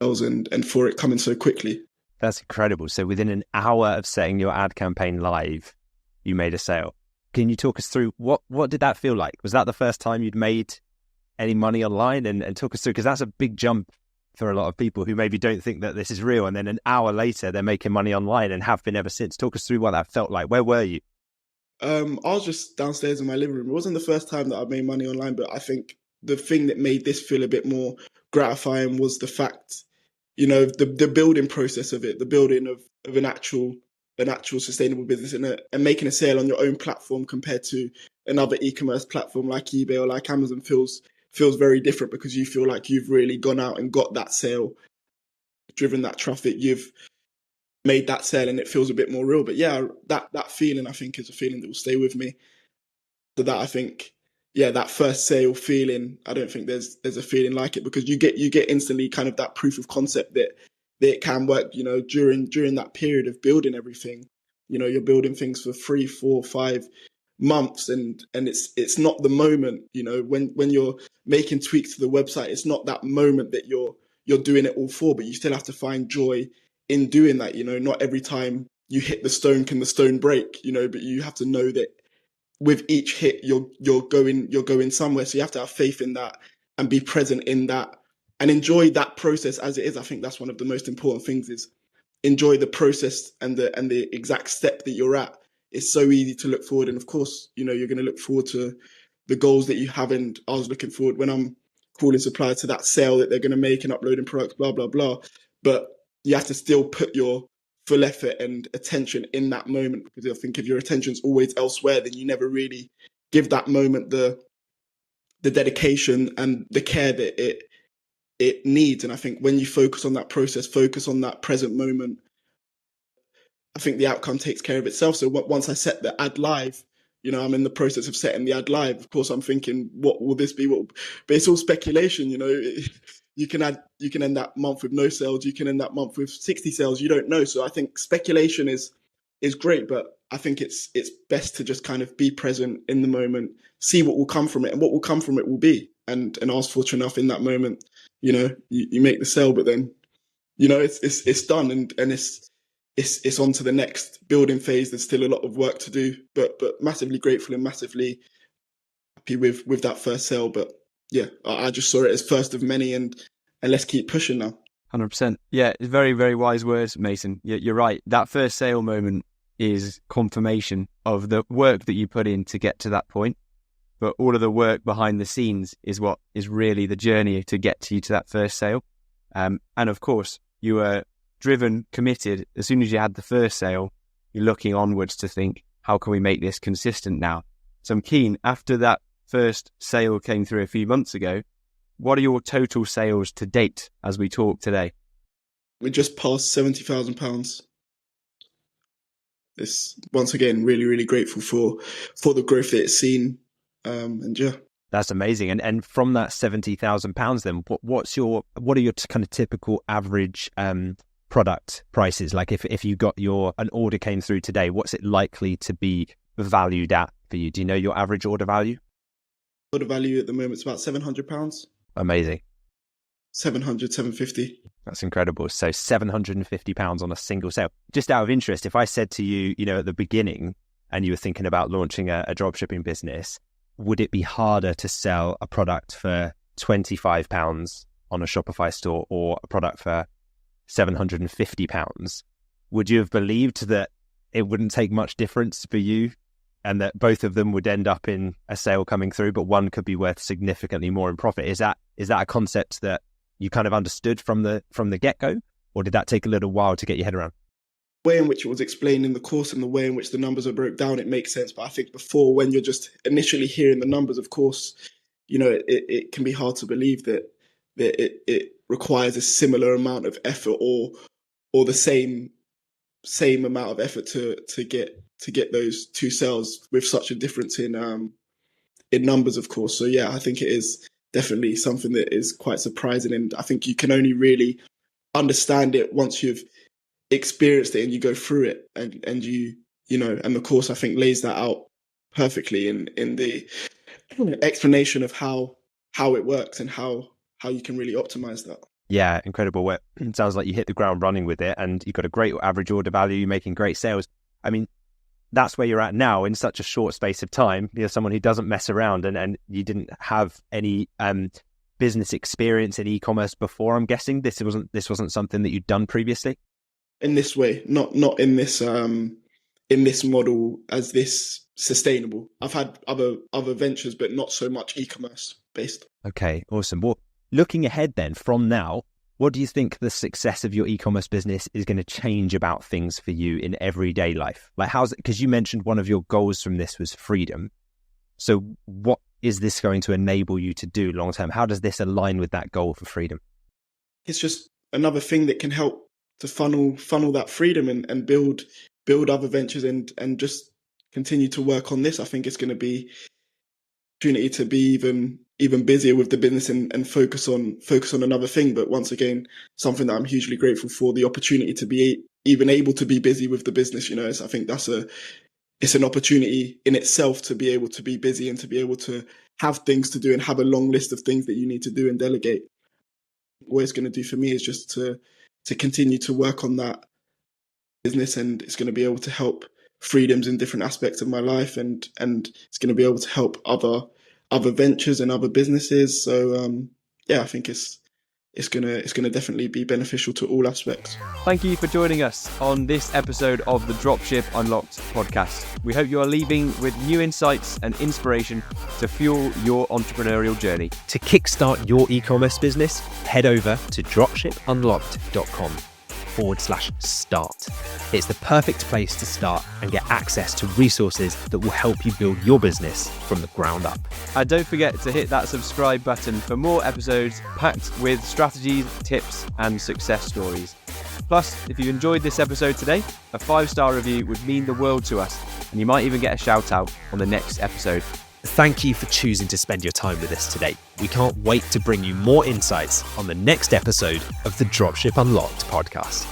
sales and for it coming so quickly. That's incredible. So within an hour of setting your ad campaign live, you made a sale. Can you talk us through what did that feel like? Was that the first time you'd made any money online? And talk us through, because that's a big jump for a lot of people who maybe don't think that this is real, and then an hour later they're making money online and have been ever since. Talk us through what that felt like. Where were you? I was just downstairs in my living room. It wasn't the first time that I made money online, but I think the thing that made this feel a bit more gratifying was the fact, the building process of it, the building of an actual sustainable business, and making a sale on your own platform compared to another e-commerce platform like eBay or like Amazon feels very different, because you feel like you've really gone out and got that sale, driven that traffic, you've made that sale, and it feels a bit more real. But yeah, that feeling, I think, is a feeling that will stay with me. So that, I think, that first sale feeling, I don't think there's a feeling like it, because you get instantly kind of that proof of concept that it can work. During that period of building everything, you're building things for 3, 4, 5 months, and it's not the moment, when you're making tweaks to the website, it's not that moment that you're doing it all for, but you still have to find joy in doing that. Not every time you hit the stone can the stone break, but you have to know that with each hit you're going somewhere. So you have to have faith in that and be present in that and enjoy that process as it is. I think that's one of the most important things, is enjoy the process and the exact step that you're at. It's so easy to look forward, and of course, you're going to look forward to the goals that you have. And I was looking forward when I'm calling supplier to that sale that they're going to make and uploading products, blah blah blah. But you have to still put your full effort and attention in that moment, because I think if your attention's always elsewhere, then you never really give that moment the dedication and the care that it needs. And I think when you focus on that process, focus on that present moment, I think the outcome takes care of itself. So once I set the ad live, I'm in the process of setting the ad live. Of course, I'm thinking, what will this be? But it's all speculation. You can end that month with no sales. You can end that month with 60 sales. You don't know. So I think speculation is great, but I think it's best to just kind of be present in the moment, see what will come from it, and what will come from it will be. And I was fortunate enough in that moment, you make the sale, but then, it's done, and it's on to the next building phase. There's still a lot of work to do, but massively grateful and massively happy with that first sale. But yeah, I just saw it as first of many, and let's keep pushing now. 100%. Yeah, it's very, very wise words, Mason. You're right. That first sale moment is confirmation of the work that you put in to get to that point. But all of the work behind the scenes is what is really the journey to get you to that first sale. And of course, you were driven, committed. As soon as you had the first sale, you're looking onwards to think, how can we make this consistent now? So I'm keen, after that first sale came through a few months ago, what are your total sales to date as we talk today? We just passed £70,000. This, once again, really, really grateful for the growth that it's seen. And yeah. That's amazing. And from that £70,000, then what are your kind of typical average product prices? Like if you got an order came through today, what's it likely to be valued at for you? Do you know your average order value? Order value at the moment is about £700. Amazing. 750. That's incredible. So £750 on a single sale. Just out of interest, if I said to you, at the beginning and you were thinking about launching a dropshipping business, would it be harder to sell a product for £25 on a Shopify store or a product for £750? Would you have believed that it wouldn't take much difference for you and that both of them would end up in a sale coming through, but one could be worth significantly more in profit? Is that a concept that you kind of understood from the get-go, or did that take a little while to get your head around? The way in which it was explained in the course and the way in which the numbers are broke down, it makes sense. But I think before, when you're just initially hearing the numbers, of course, it can be hard to believe that it requires a similar amount of effort or the same amount of effort to get those two sales with such a difference in numbers, of course. So yeah, I think it is definitely something that is quite surprising, and I think you can only really understand it once you've experienced it and you go through it, and you and the course, I think, lays that out perfectly in the explanation of how it works and how you can really optimize that. Yeah, incredible. Well, it sounds like you hit the ground running with it, and you've got a great average order value. You're making great sales. I mean, that's where you're at now in such a short space of time. You're someone who doesn't mess around, and you didn't have any business experience in e-commerce before. I'm guessing this wasn't something that you'd done previously. In this way, not in this model as this sustainable. I've had other ventures, but not so much e-commerce based. Okay, awesome. Well, looking ahead then from now, what do you think the success of your e-commerce business is going to change about things for you in everyday life? Like, how's it? Because you mentioned one of your goals from this was freedom. So what is this going to enable you to do long term? How does this align with that goal for freedom? It's just another thing that can help to funnel that freedom and build other ventures and just continue to work on this. I think it's going to be an opportunity to be even busier with the business and focus on another thing. But once again, something that I'm hugely grateful for, the opportunity to be even able to be busy with the business. I think it's an opportunity in itself to be able to be busy and to be able to have things to do and have a long list of things that you need to do and delegate. What it's going to do for me is just to continue to work on that business, and it's going to be able to help freedoms in different aspects of my life, and it's going to be able to help other ventures and other businesses. So I think it's going to definitely be beneficial to all aspects. Thank you for joining us on this episode of the Dropship Unlocked podcast. We hope you are leaving with new insights and inspiration to fuel your entrepreneurial journey. To kickstart your e-commerce business, head over to dropshipunlocked.com/start. It's the perfect place to start and get access to resources that will help you build your business from the ground up. And don't forget to hit that subscribe button for more episodes packed with strategies, tips, and success stories. Plus, if you enjoyed this episode today, a 5-star review would mean the world to us, and you might even get a shout out on the next episode. Thank you for choosing to spend your time with us today. We can't wait to bring you more insights on the next episode of the Dropship Unlocked podcast.